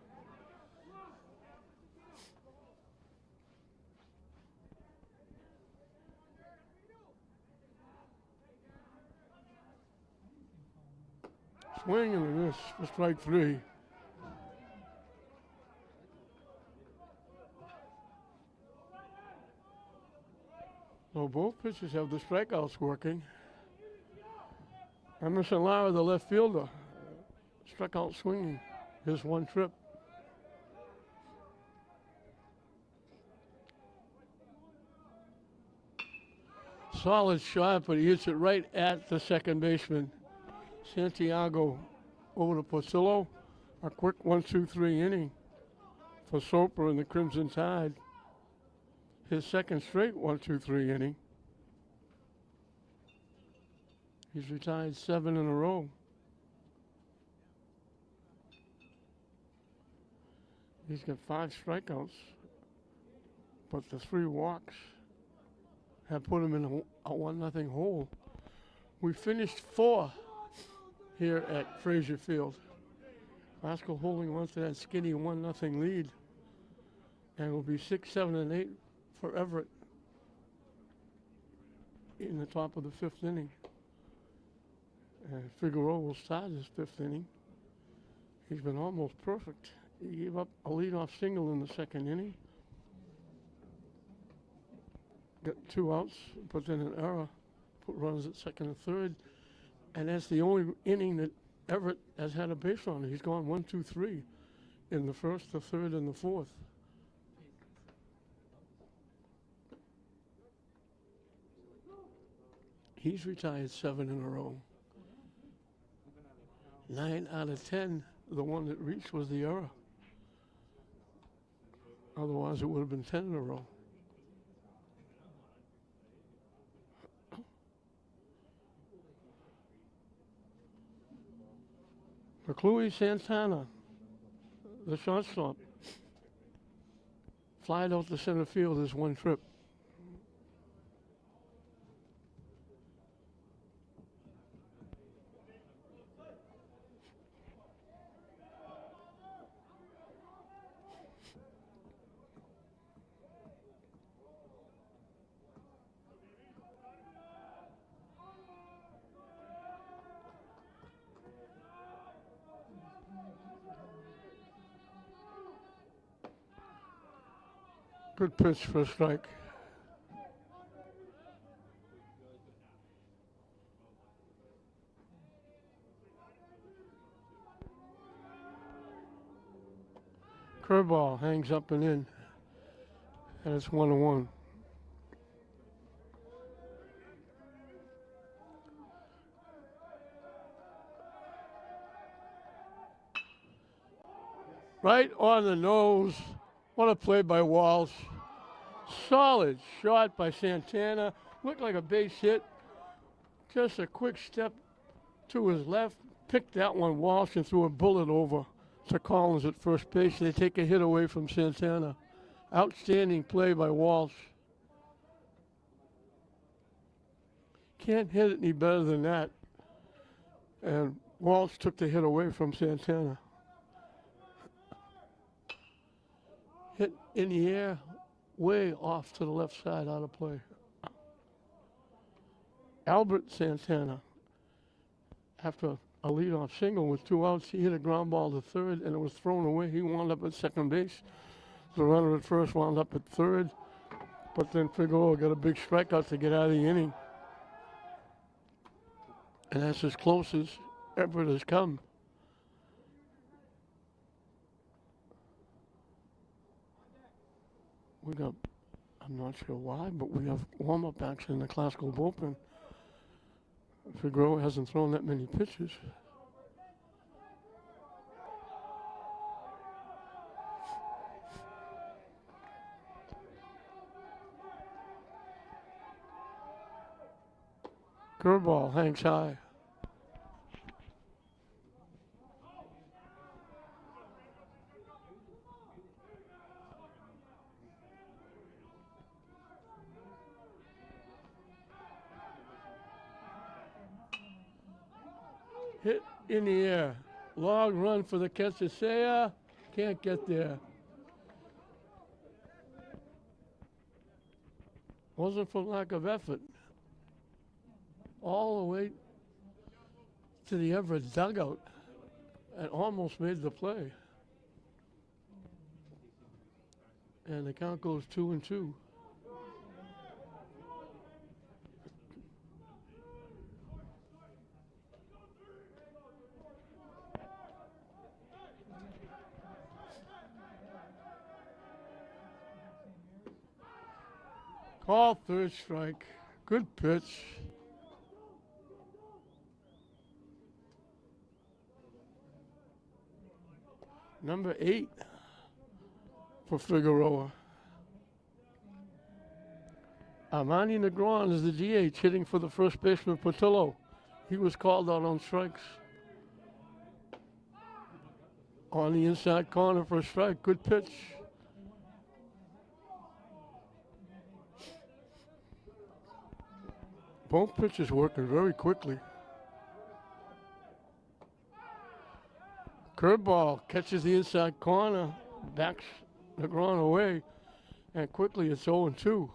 Swing and a miss for strike 3. So both pitchers have the strikeouts working. Emerson Lara, the left fielder, struck out swinging his 1 trip. Solid shot, but he hits it right at the second baseman. Santiago over to Porcillo. A quick 1-2-3 inning for Soper and the Crimson Tide. His second straight 1-2-3 inning. He's retired 7 in a row. He's got 5 strikeouts, but the 3 walks have put him in a 1-0 hole. We finished 4 here at Fraser Field. Glasgow holding on to that skinny 1-0 lead. And it will be 6, 7, and 8 for Everett in the top of the 5th inning. And Figueroa will start his 5th inning. He's been almost perfect. He gave up a leadoff single in the 2nd inning. Got 2 outs, but then an error. Put runners at 2nd and 3rd. And that's the only inning that Everett has had a base runner. He's gone 1, 2, 3 in the 1st, the 3rd, and the 4th. He's retired 7 in a row. 9 out of 10, the one that reached was the error. Otherwise, it would have been 10 in a row. McCluey Santana, the shortstop, flied out to center field his 1 trip. Good pitch for a strike. Curveball hangs up and in, and it's 1-1. Right on the nose. What a play by Walsh. Solid shot by Santana. Looked like a base hit. Just a quick step to his left. Picked that one, Walsh, and threw a bullet over to Collins at first base. They take a hit away from Santana. Outstanding play by Walsh. Can't hit it any better than that. And Walsh took the hit away from Santana. Hit in the air, way off to the left side, out of play. Albert Santana, after a leadoff single with 2 outs, he hit a ground ball to third, and it was thrown away. He wound up at second base. The runner at first wound up at third, but then Figueroa got a big strikeout to get out of the inning. And that's as close as Everett has come. We got, I'm not sure why, but we have warm-up action in the classical bullpen. Figueroa hasn't thrown that many pitches. Curveball hangs high. Hit in the air. Long run for the catcher. Saya can't get there. Wasn't for lack of effort. All the way to the Everett dugout and almost made the play. And the count goes 2-2. Call, third strike. Good pitch. Number 8 for Figueroa. Armani Negron is the DH hitting for the first baseman Portillo. He was called out on strikes. On the inside corner for a strike. Good pitch. Both pitches working very quickly. Curveball catches the inside corner, backs Negron away, and quickly it's 0-2.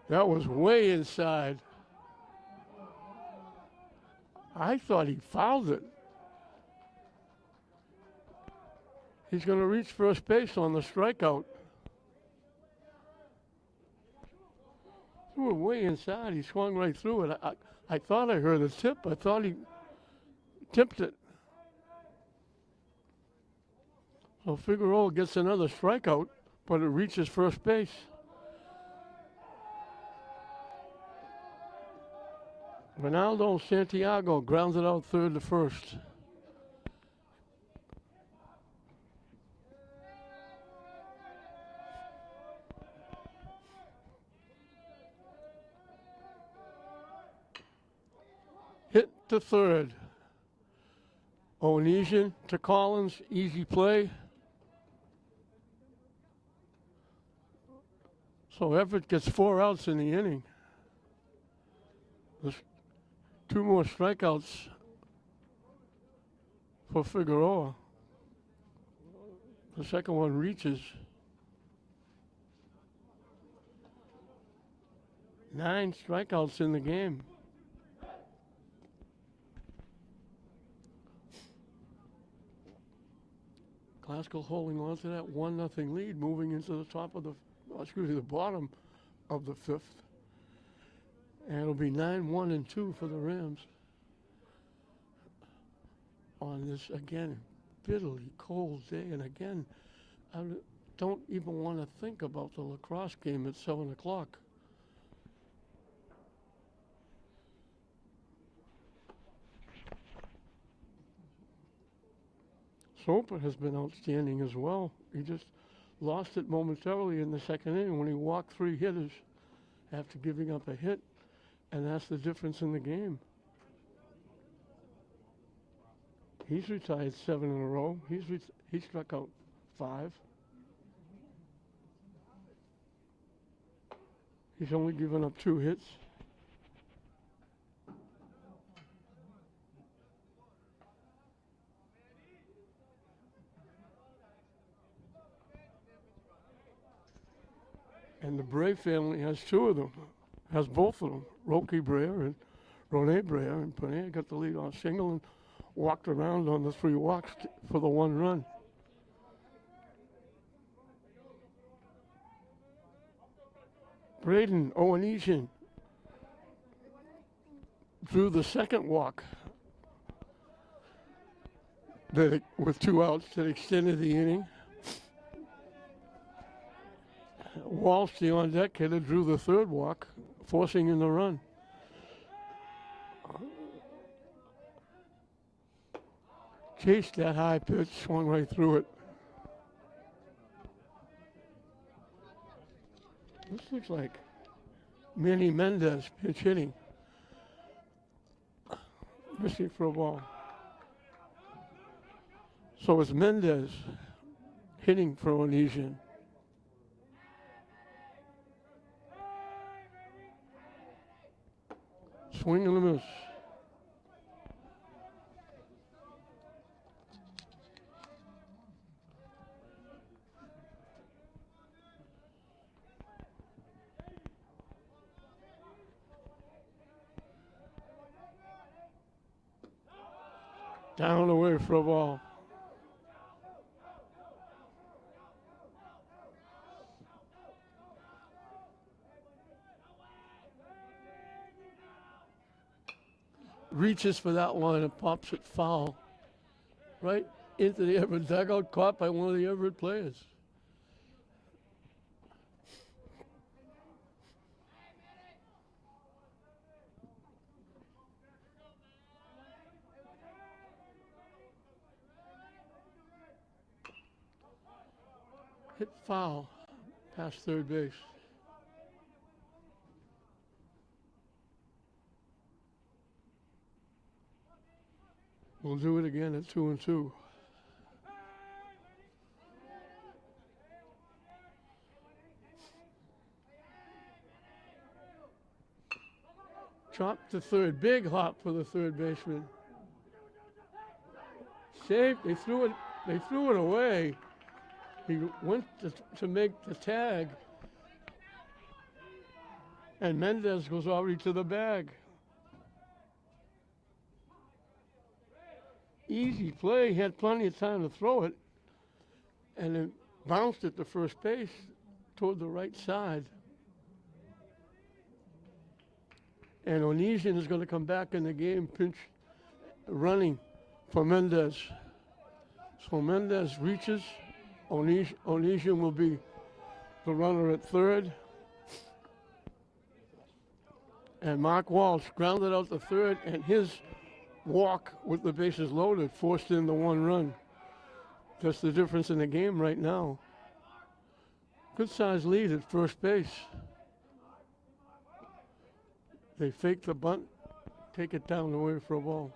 That was way inside. I thought he fouled it. He's going to reach first base on the strikeout. Threw it way inside. He swung right through it. I thought I heard a tip. I thought he tipped it. So Figueroa gets another strikeout, but it reaches first base. Ronaldo Santiago grounds it out third to first. Hit to third. Onesian to Collins, easy play. So Everett gets 4 outs in the inning. There's 2 more strikeouts for Figueroa. The second one reaches. 9 strikeouts in the game. Glasgow holding on to that 1-0 lead, moving into the the bottom of the 5th. And it'll be 9-1-2 for the Rams. On this, again, bitterly cold day. And again, I don't even want to think about the lacrosse game at 7 o'clock. Soper has been outstanding as well. He just lost it momentarily in the second inning when he walked 3 hitters after giving up a hit, and that's the difference in the game. He's retired 7 in a row. He struck out 5. He's only given up 2 hits. And the Bray family has 2 of them, has both of them, Roki Breyer and Rene Breyer. And Panea got the lead off single and walked around on the 3 walks for the 1 run. Braden Owenesian drew the second walk with 2 outs that extended the inning. Walsh, the on-deck hitter, drew the 3rd walk, forcing in the run. Chased that high pitch, swung right through it. This looks like Manny Mendez pitch hitting. Missing for a ball. So it's Mendez hitting for Onesian. Swing and a miss. Down away for a ball. Reaches for that one and pops it foul. Right into the Everett dugout, caught by one of the Everett players. Hit foul past third base. We'll do it again at 2-2. Chop to third. Big hop for the third baseman. Saved. They threw it away. He went to make the tag. And Mendez goes already to the bag. Easy play. He had plenty of time to throw it. And it bounced at the first base toward the right side. And Onesian is going to come back in the game, pinch running for Mendez. So Mendez reaches. Onesian will be the runner at third. And Mark Walsh grounded out the third, and his walk with the bases loaded forced in the 1 run. That's the difference in the game right now. Good sized lead at first base. They fake the bunt, take it down the way for a ball.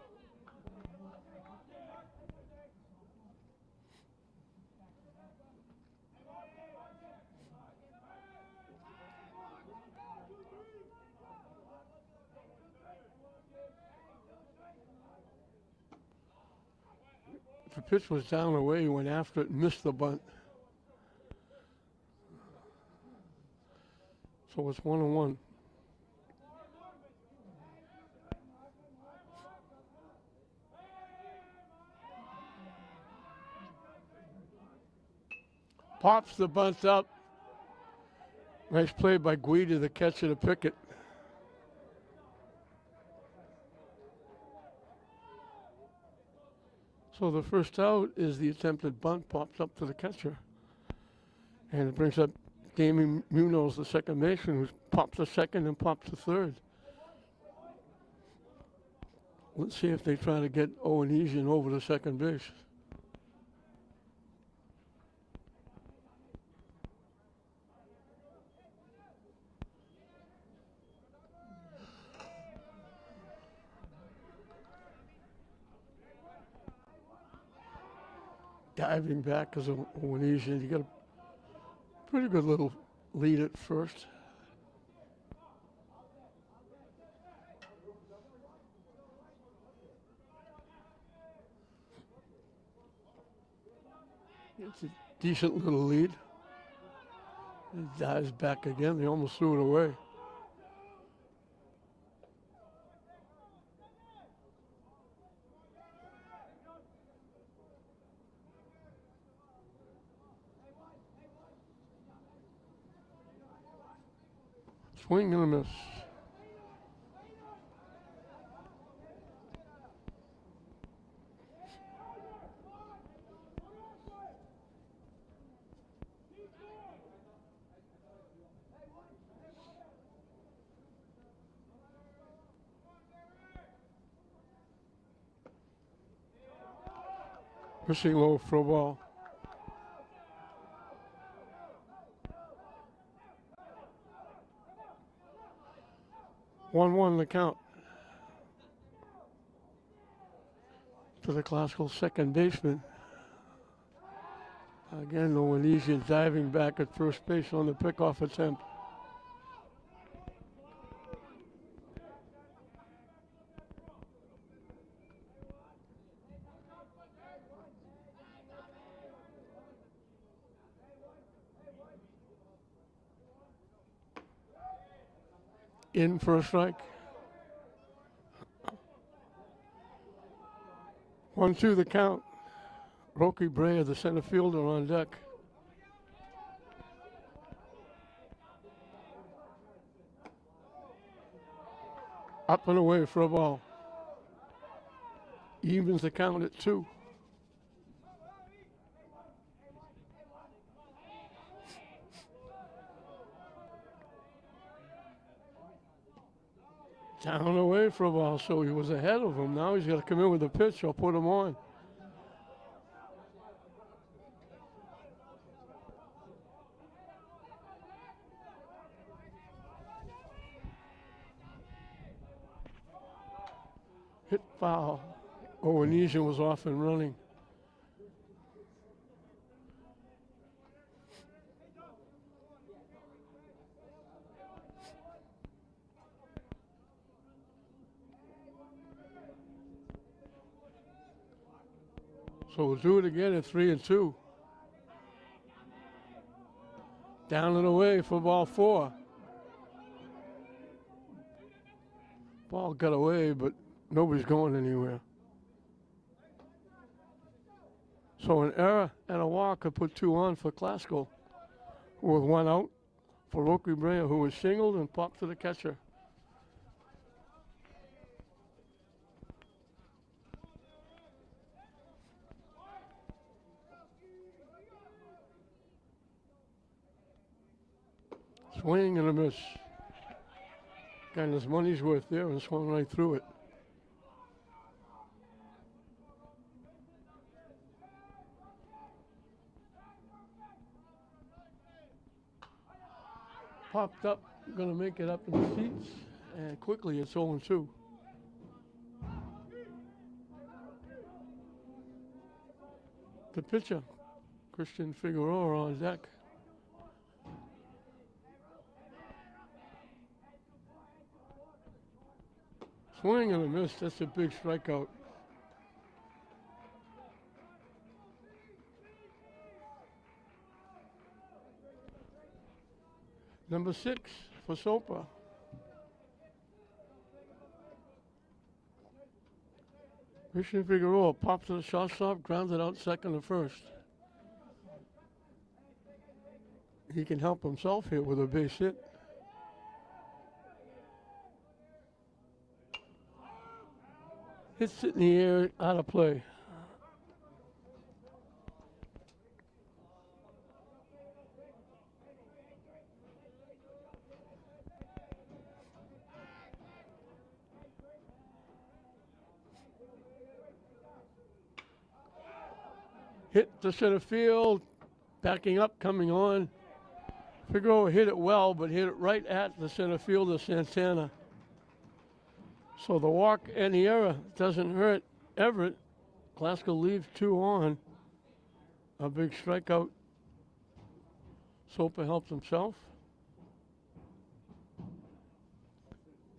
The pitch was down away, he went after it, missed the bunt. So it's 1-1. Pops the bunt up. Nice play by Guida, the catcher, to pick it. So the first out is the attempted bunt, pops up to the catcher. And it brings up Davian Munoz, the second baseman, who pops to second and pops to third. Let's see if they try to get Owenesian over to second base. diving back as a Wenesian. You got a pretty good little lead at first. It's a decent little lead. He dives back again. They almost threw it away. Swing and a miss. Pushing low for a ball. One the count to the Classical second baseman. Again, the Wenesian diving back at first base on the pickoff attempt. In for a strike. 1-2 the count. Rocky Brea, the center fielder, on deck. Up and away for a ball. Evens the count at 2. Down and away for a ball, so he was ahead of him. Now he's got to come in with a pitch or put him on. Hit foul. Wenesian was off and running. So we'll do it again at 3-2. Down and away for ball 4. Ball got away, but nobody's going anywhere. So an error and a walk could put 2 on for Classical, with 1 out for Rocky Brea, who was singled and popped to the catcher. Swing and a miss. Got his money's worth there and swung right through it. Popped up, gonna make it up in the seats, and quickly it's 0-2. The pitcher, Christian Figueroa, on deck. Swing and a miss, that's a big strikeout. Number 6 for Sopa. Christian Figueroa pops to the shortstop, grounds it out second and first. He can help himself here with a base hit. Hits it in the air, out of play. Hit to center field, backing up, coming on. Figueroa hit it well, but hit it right at the center fielder, Santana. So the walk and the error doesn't hurt Everett. Classical leaves 2 on. a big strikeout. Soper helped himself.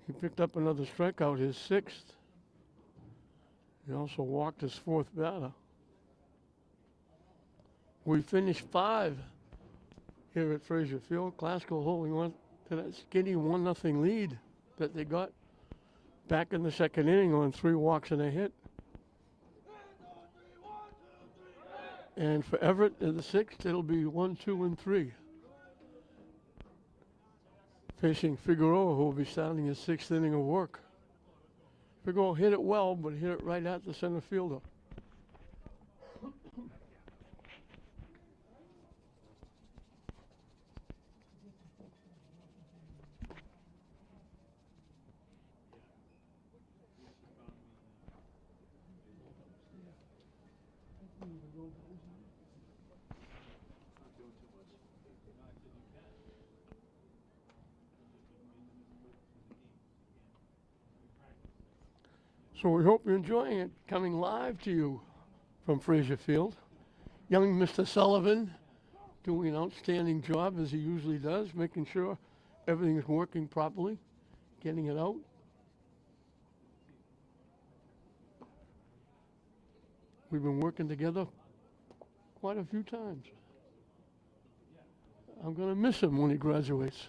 He picked up another strikeout, his sixth. He also walked his fourth batter. We finished 5 here at Fraser Field. Glasgow holding on to that skinny 1-0 lead that they got back in the second inning on 3 walks and a hit. And for Everett in the 6th, it'll be 1, 2, and 3. Facing Figueroa, who will be starting his 6th inning of work. Figueroa hit it well, but hit it right at the center fielder. So we hope you're enjoying it, coming live to you from Fraser Field. Young Mr. Sullivan doing an outstanding job, as he usually does, making sure everything is working properly, getting it out. We've been working together quite a few times. I'm going to miss him when he graduates.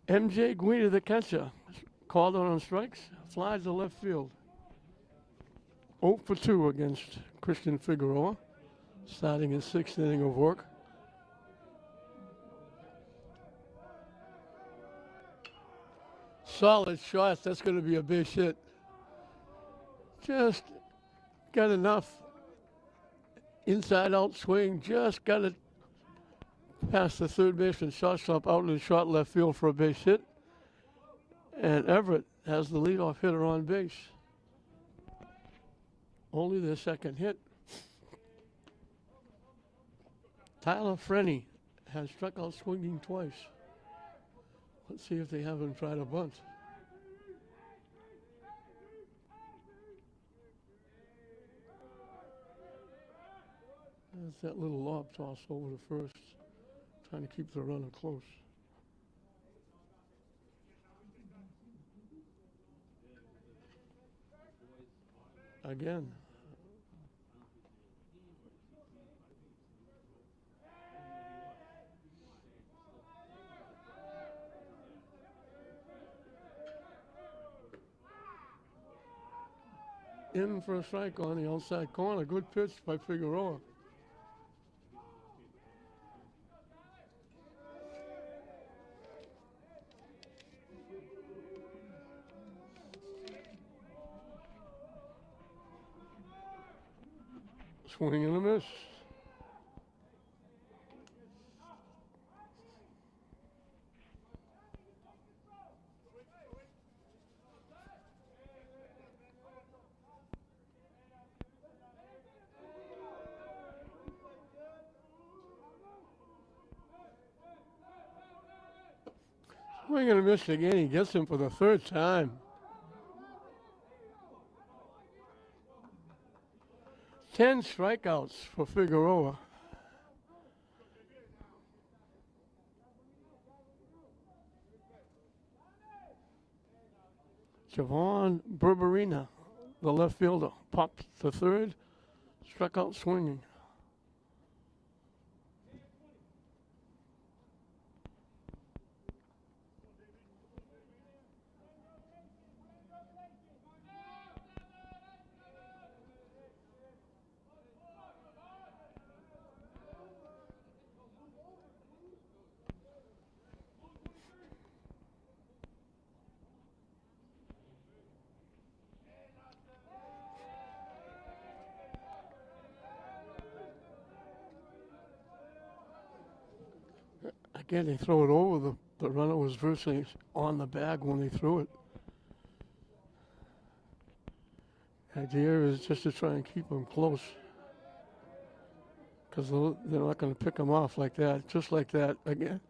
MJ Guida, the catcher, called out on strikes, flies to left field. 0 for 2 against Christian Figueroa, starting his 6th inning of work. Solid shot. That's going to be a base hit. Just got enough inside out swing. Just got it past the third baseman shortstop out in the short left field for a base hit. And Everett has the leadoff hitter on base. Only their second hit. Tyler Frenny has struck out swinging twice. Let's see if they have him try to bunt. There's that little lob toss over to first, trying to keep the runner close. Again. In for a strike on the outside corner. Good pitch by Figueroa. Swing and a miss. Swing and a miss again. He gets him for the third time. 10 strikeouts for Figueroa. Javon Berberina, the left fielder, popped to third, struck out swinging. Again, they throw it over. The runner was virtually on the bag when they threw it. The idea is just to try and keep him close. because they're not going to pick him off like that, just like that again.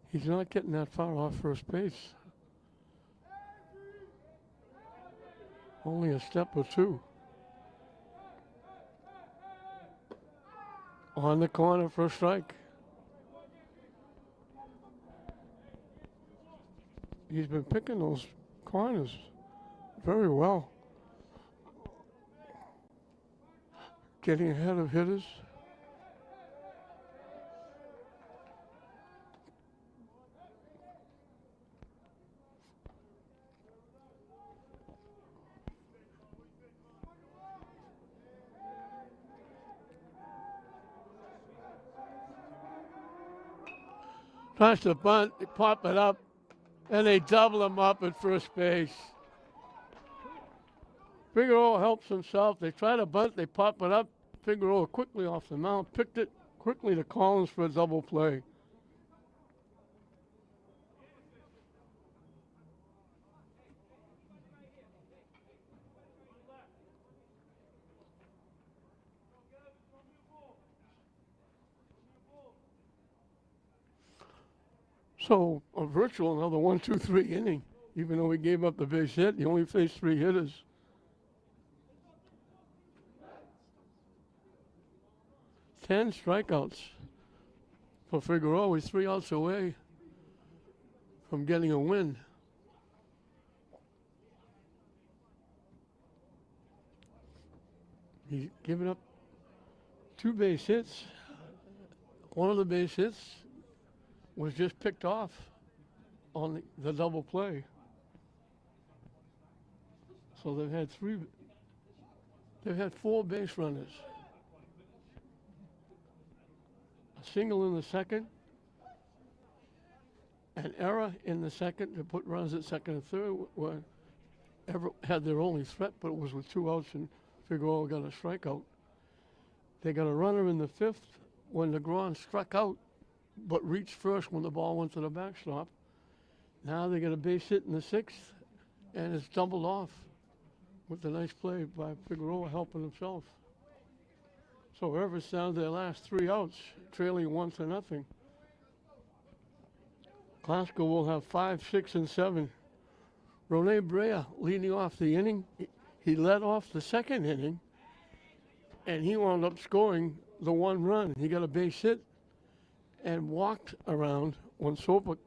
He's not getting that far off first base. Only a step or two. On the corner for a strike. He's been picking those corners very well. Getting ahead of hitters. Tries to bunt, they pop it up, and they double him up at first base. Figueroa helps himself. They try to bunt, they pop it up. Figueroa quickly off the mound, picked it quickly to Collins for a double play. So a virtual another 1-2-3 inning. Even though he gave up the base hit, he only faced 3 hitters. Ten strikeouts for Figueroa. He's 3 outs away from getting a win. He's given up 2 base hits. One of the base hits was just picked off on the double play. So they've had 4 base runners. A single in the second, an error in the second to put runners at second and third, where Everett had their only threat, but it was with 2 outs and Figueroa got a strikeout. They got a runner in the 5th when DeGrom struck out, but reached first when the ball went to the backstop. Now they get a base hit in the 6th, and it's doubled off with a nice play by Figueroa helping himself. So Everett's down to their last 3 outs, trailing 1-0. Glasgow will have 5, 6, and 7. Rene Brea leading off the inning. He led off the second inning, and he wound up scoring the 1 run. He got a base hit and walked around when Sopa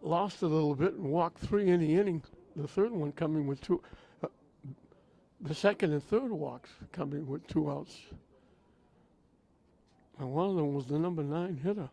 lost a little bit and walked 3 in the inning. The third one coming with 2. The second and third walks coming with 2 outs. And one of them was the number 9 hitter.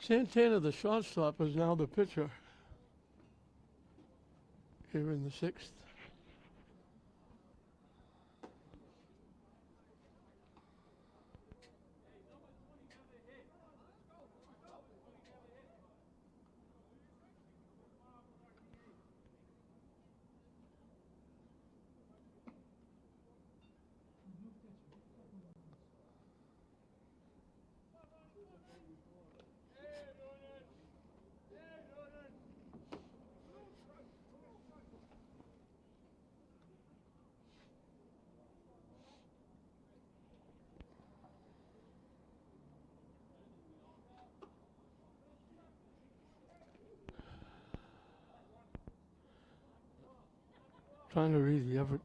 Santana, the shortstop, is now the pitcher here in the 6th. Trying to read the Everett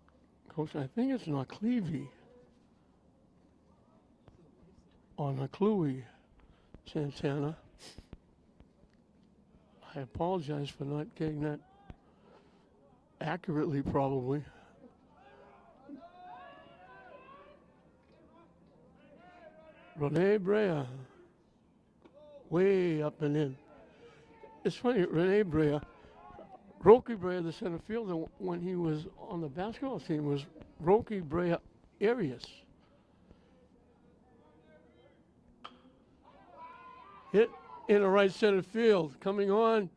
coach. I think it's Naklevi or Naklewi Santana. I apologize for not getting that accurately, probably. Rene Brea, way up and in. It's funny, Rene Brea, Roky Brea, the center fielder, when he was on the basketball team, was Roky Brea Arias. Hit in the right center field. Coming on.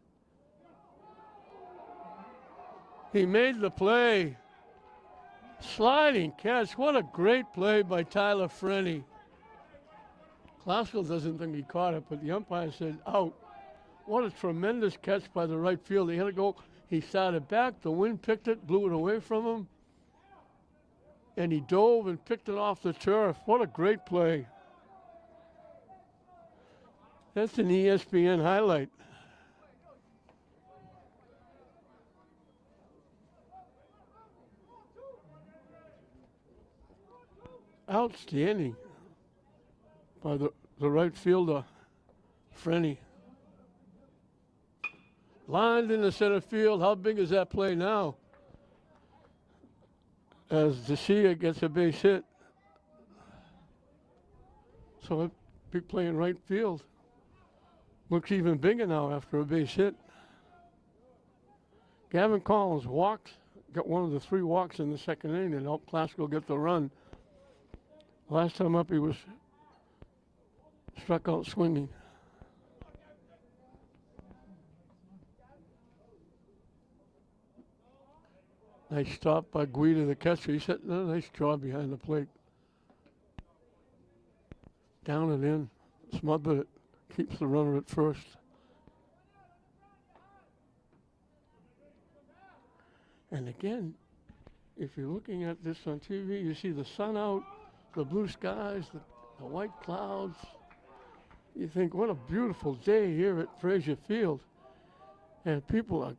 He made the play. Sliding catch. What a great play by Tyler Frenny. Classical doesn't think he caught it, but the umpire said out. What a tremendous catch by the right field. He had to go. He started back. The wind picked it, blew it away from him. And he dove and picked it off the turf. What a great play. That's an ESPN highlight. Outstanding by the right fielder, Frenny. Lined in the center field. How big is that play now? As Dacia gets a base hit. So he'll be playing right field. Looks even bigger now after a base hit. Gavin Collins walked, got one of the 3 walks in the second inning and helped Classical get the run. Last time up he was struck out swinging. Nice stop by Guida, the catcher. He did a nice job behind the plate. Down and in, smothered it, keeps the runner at first. And again, if you're looking at this on TV, you see the sun out, the blue skies, the white clouds. You think, what a beautiful day here at Fraser Field. And people are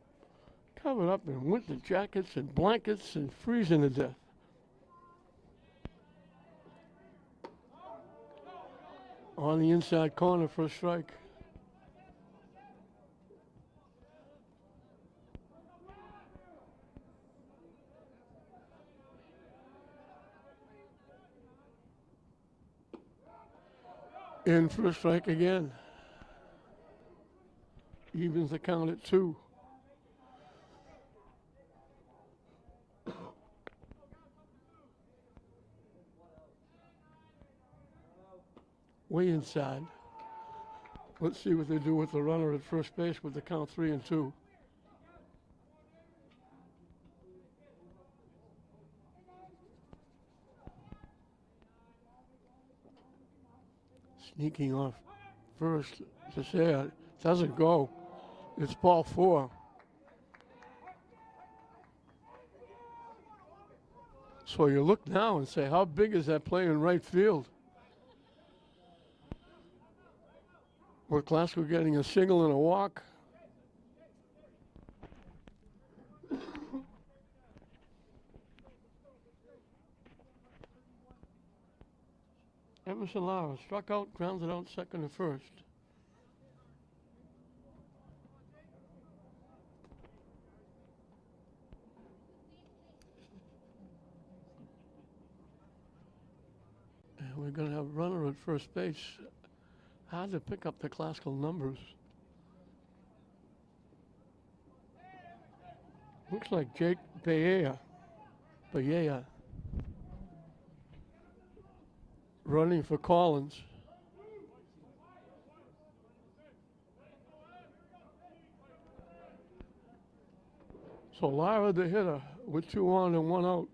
covered up in winter jackets and blankets and freezing to death. On the inside corner for a strike. In for a strike again. Evens the count at 2. Way inside. Let's see what they do with the runner at first base with the count 3-2. Sneaking off first to say it doesn't go. It's ball 4. So you look now and say, how big is that play in right field? With Classical getting a single and a walk. Emerson Lara struck out, grounded out second and first. And we're going to have a runner at first base. Hard to pick up the Classical numbers. Looks like Jake Baea running for Collins. So Lara the hitter with 2 on and 1 out.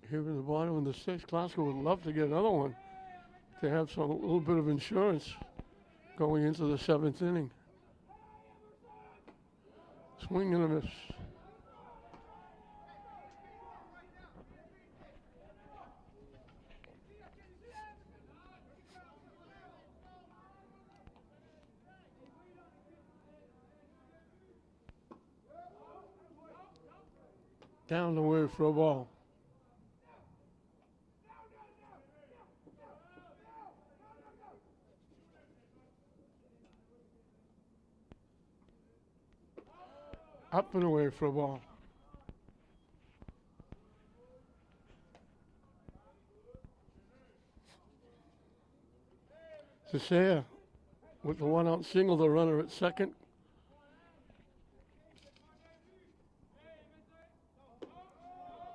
Here in the bottom of the 6th, Classical would love to get another one to have a little bit of insurance going into the 7th inning. Swing and a miss. Down the way for a ball. Up and away for a ball. Cesare with the 1 out single, the runner at second.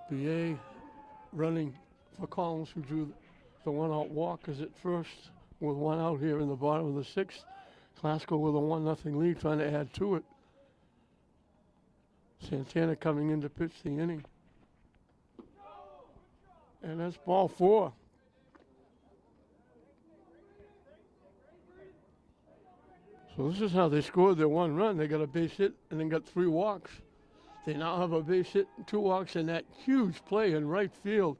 BA running for Collins, who drew the one-out walk, is at first with one out here in the bottom of the sixth. Glasgow with a 1-0 lead, trying to add to it. Santana coming in to pitch the inning. And that's ball 4. So this is how they scored their one run. They got a base hit and then got 3 walks. They now have a base hit and 2 walks, and that huge play in right field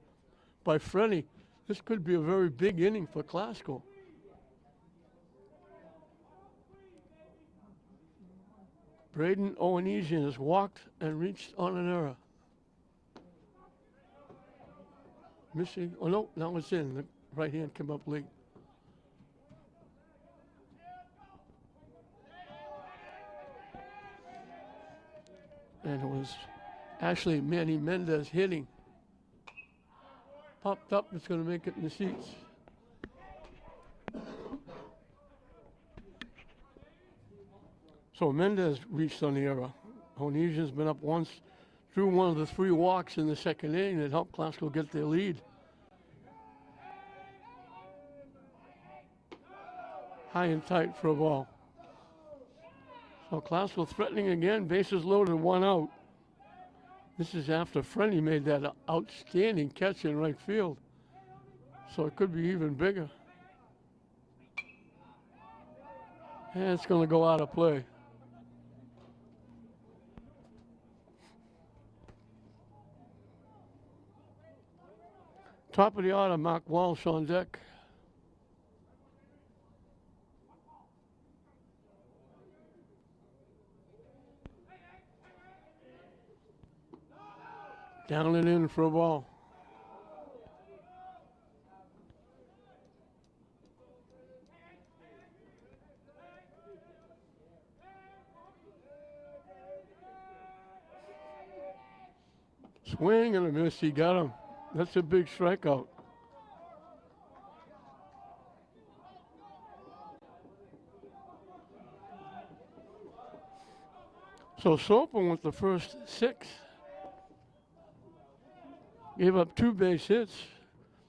by Frenny. This could be a very big inning for Glasgow. Braden Owenesian has walked and reached on an error. Missing, oh no, now it's in. The right hand came up late. And it was actually Manny Mendez hitting. Popped up, it's going to make it in the seats. So Mendez reached on the error. Onesian's been up once, drew one of the 3 walks in the second inning that helped Glasgow get their lead. High and tight for a ball. So Glasgow threatening again, bases loaded, 1 out. This is after Frenny made that outstanding catch in right field. So it could be even bigger. And it's going to go out of play. Top of the order, Mark Walsh on deck. Down and in for a ball. Swing and a miss, he got him. That's a big strikeout. So Sullivan with the first 6. Gave up 2 base hits,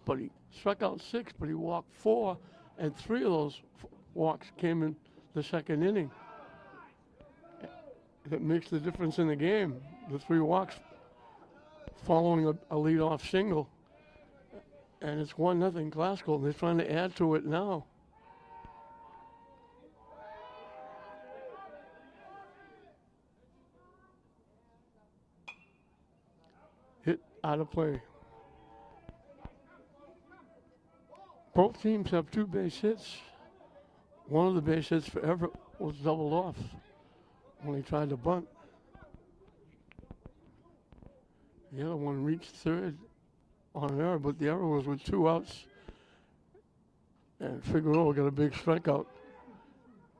but he struck out 6, but he walked 4, and 3 of those walks came in the second inning. That makes the difference in the game. The 3 walks following a leadoff single, and it's 1-0 Glasgow. They're trying to add to it now. Hit out of play. Both teams have 2 base hits. One of the base hits for Everett was doubled off when he tried to bunt. The other one reached third on an error, but the error was with 2 outs. And Figueroa got a big strikeout.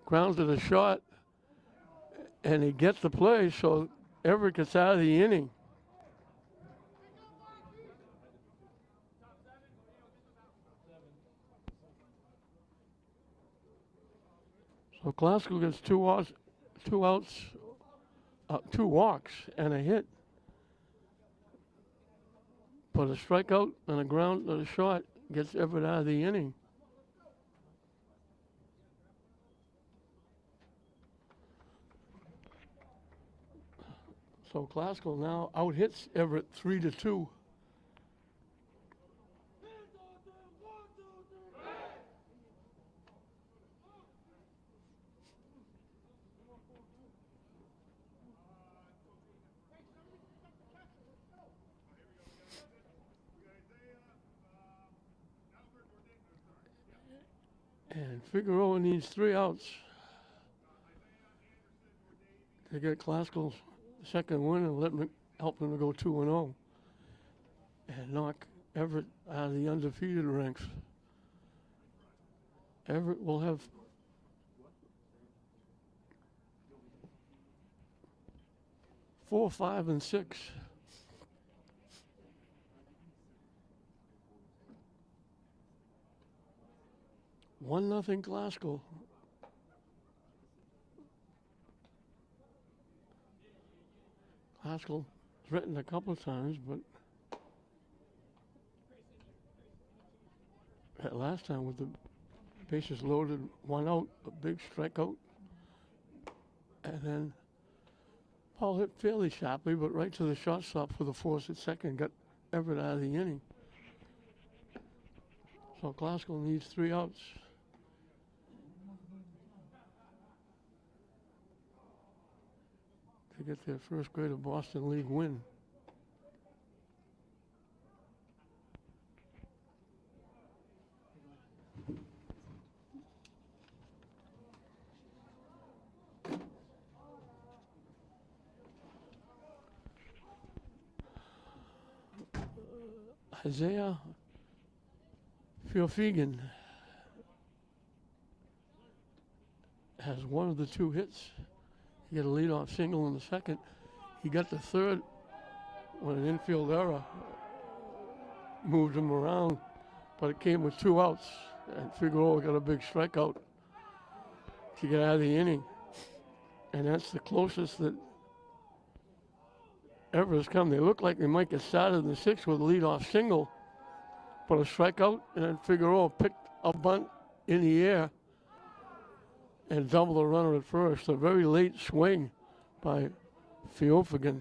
Grounded a shot, and he gets the play, so Everett gets out of the inning. So Glasgow gets 2 walks and a hit. But a strikeout and a ground and a shot gets Everett out of the inning. So Glasgow now out hits Everett 3-2. And Figueroa needs 3 outs to get Glasgow's second win and help them to go 2-0 and knock Everett out of the undefeated ranks. Everett will have 4, 5, and 6. One nothing Glasgow. Glasgow threatened a couple of times, but last time with the bases loaded, 1 out, a big strikeout. And then Paul hit fairly sharply, but right to the shortstop for the force at second, got Everett out of the inning. So Glasgow needs 3 outs. To get their first Greater Boston League win. Isaiah Fiofegan has one of the 2 hits. He got a leadoff single in the second. He got the third when an infield error moved him around, but it came with 2 outs, and Figueroa got a big strikeout to get out of the inning. And that's the closest that Everett has come. They look like they might get started in the 6th with a leadoff single, but a strikeout, and then Figueroa picked a bunt in the air and doubled the runner at first. A very late swing by Fiofegan.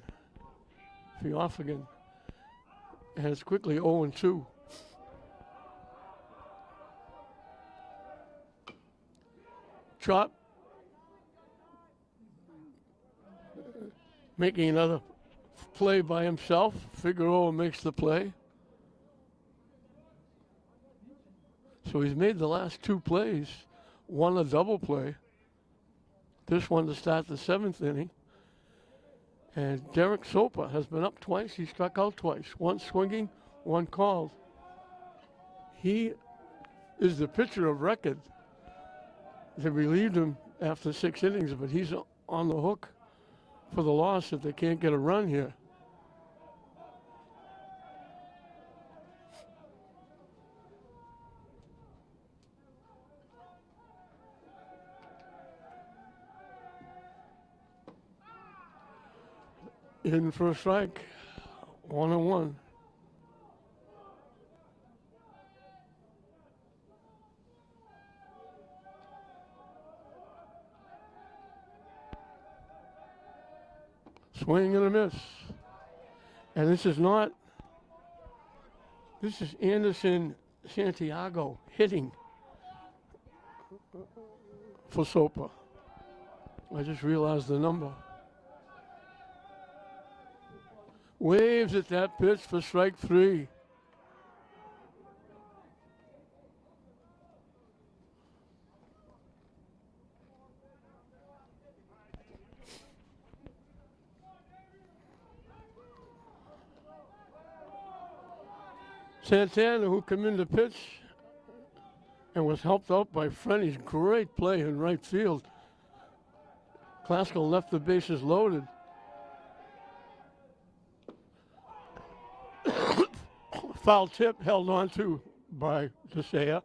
And it's quickly 0-2. Chop making another play by himself. Figueroa makes the play. So he's made the last 2 plays, one a double play. This one to start the 7th inning. And Derek Sopa has been up twice. He struck out twice. One swinging, one called. He is the pitcher of record. They relieved him after 6 innings, but he's on the hook for the loss if they can't get a run here. In for a strike, 1-1. Swing and a miss. And this is Anderson Santiago hitting for Sopa. I just realized the number. Waves at that pitch for strike 3. Santana, who came in to pitch and was helped out by Frenny's great play in right field. Glasgow left the bases loaded. Foul tip held on to by DeSea.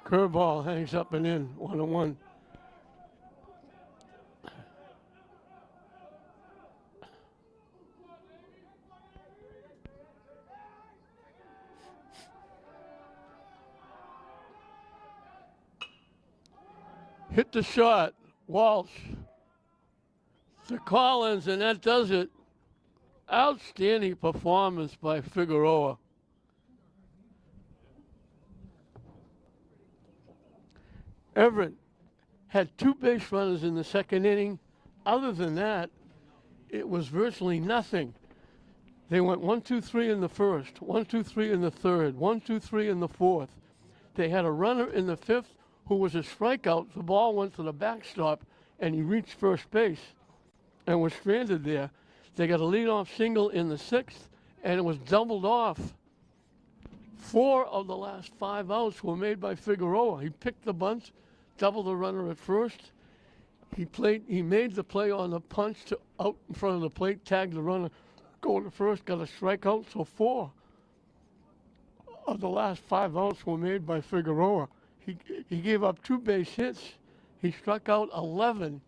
Curveball hangs up and in, 1-1. Hit the shot, Walsh to Collins, and that does it. Outstanding performance by Figueroa. Everett had 2 base runners in the 2nd inning. Other than that, it was virtually nothing. They went 1-2-3 in the 1st, 1-2-3 in the 3rd, 1-2-3 in the 4th. They had a runner in the 5th who was a strikeout. The ball went to the backstop, and he reached first base and was stranded there. They got a leadoff single in the 6th, and it was doubled off. 4 of the last 5 outs were made by Figueroa. He picked the bunt, doubled the runner at first. He made the play on the punch to out in front of the plate, tagged the runner, going to first, got a strikeout. So 4 of the last 5 outs were made by Figueroa. He gave up 2 base hits He struck out 11.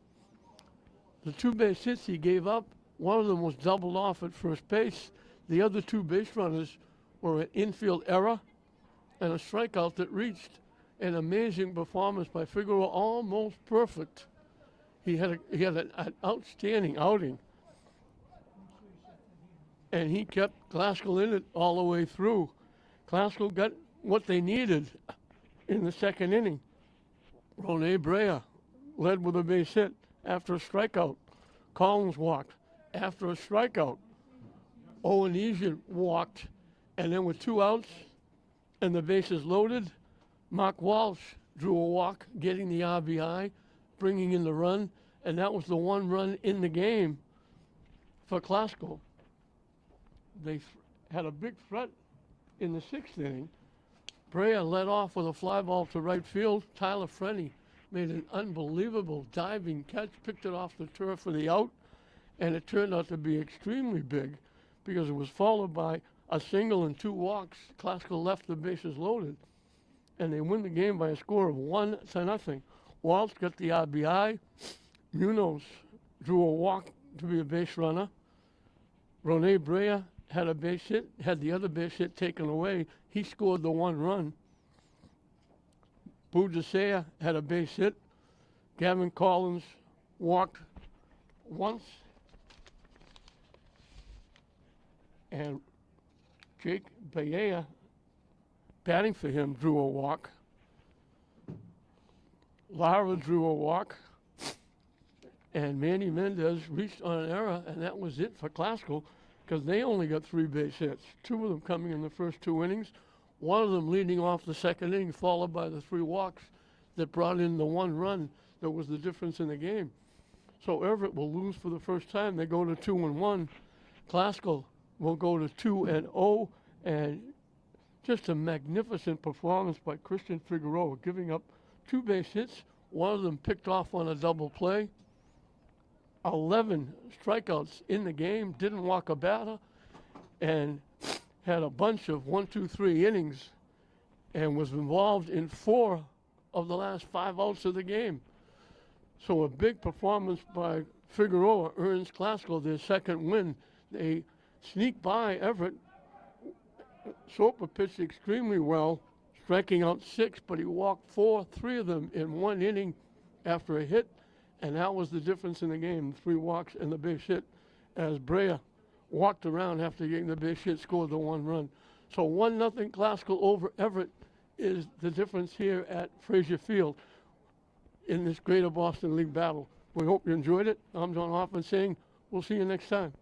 The 2 base hits he gave up, one of them was doubled off at first base. The other 2 base runners were an infield error and a strikeout that reached. An amazing performance by Figueroa, almost perfect. He had an outstanding outing. And he kept Glasgow in it all the way through. Glasgow got what they needed in the second inning. Rone Brea led with a base hit after a strikeout. Collins walked after a strikeout. Owenesian walked, and then with 2 outs and the bases loaded, Mark Walsh drew a walk, getting the RBI, bringing in the run, and that was the 1 run in the game for Glasgow. They had a big threat in the 6th inning. Brea led off with a fly ball to right field. Tyler Frenny made an unbelievable diving catch, picked it off the turf for the out, and it turned out to be extremely big because it was followed by a single and 2 walks. Glasgow left the bases loaded, and they win the game by a score of 1-0. Walsh got the RBI. Munoz drew a walk to be a base runner. Rone Brea had a base hit, had the other base hit taken away. He scored the 1 run. Bujasea had a base hit. Gavin Collins walked once. And Jake Baea, batting for him, drew a walk. Lara drew a walk. And Manny Mendez reached on an error, and that was it for Glasgow, because they only got 3 base hits, 2 of them coming in the first 2 innings, 1 of them leading off the second inning, followed by the 3 walks that brought in the 1 run that was the difference in the game. So Everett will lose for the first time. They go to 2-1. Glasgow will go to 2-0, and just a magnificent performance by Christian Figueroa, giving up 2 base hits, 1 of them picked off on a double play. 11 strikeouts in the game, didn't walk a batter, and had a bunch of 1, 2, 3 innings, and was involved in 4 of the last 5 outs of the game. So a big performance by Figueroa earns Glasgow their 2nd win. They sneak by Everett. Soper pitched extremely well, striking out 6, but he walked 4, 3 of them in 1 inning after a hit. And that was the difference in the game, 3 walks and the base hit, as Brea walked around after getting the base hit, scored the 1 run. So 1-0 Glasgow over Everett is the difference here at Fraser Field in this Greater Boston League battle. We hope you enjoyed it. I'm John Hoffman saying we'll see you next time.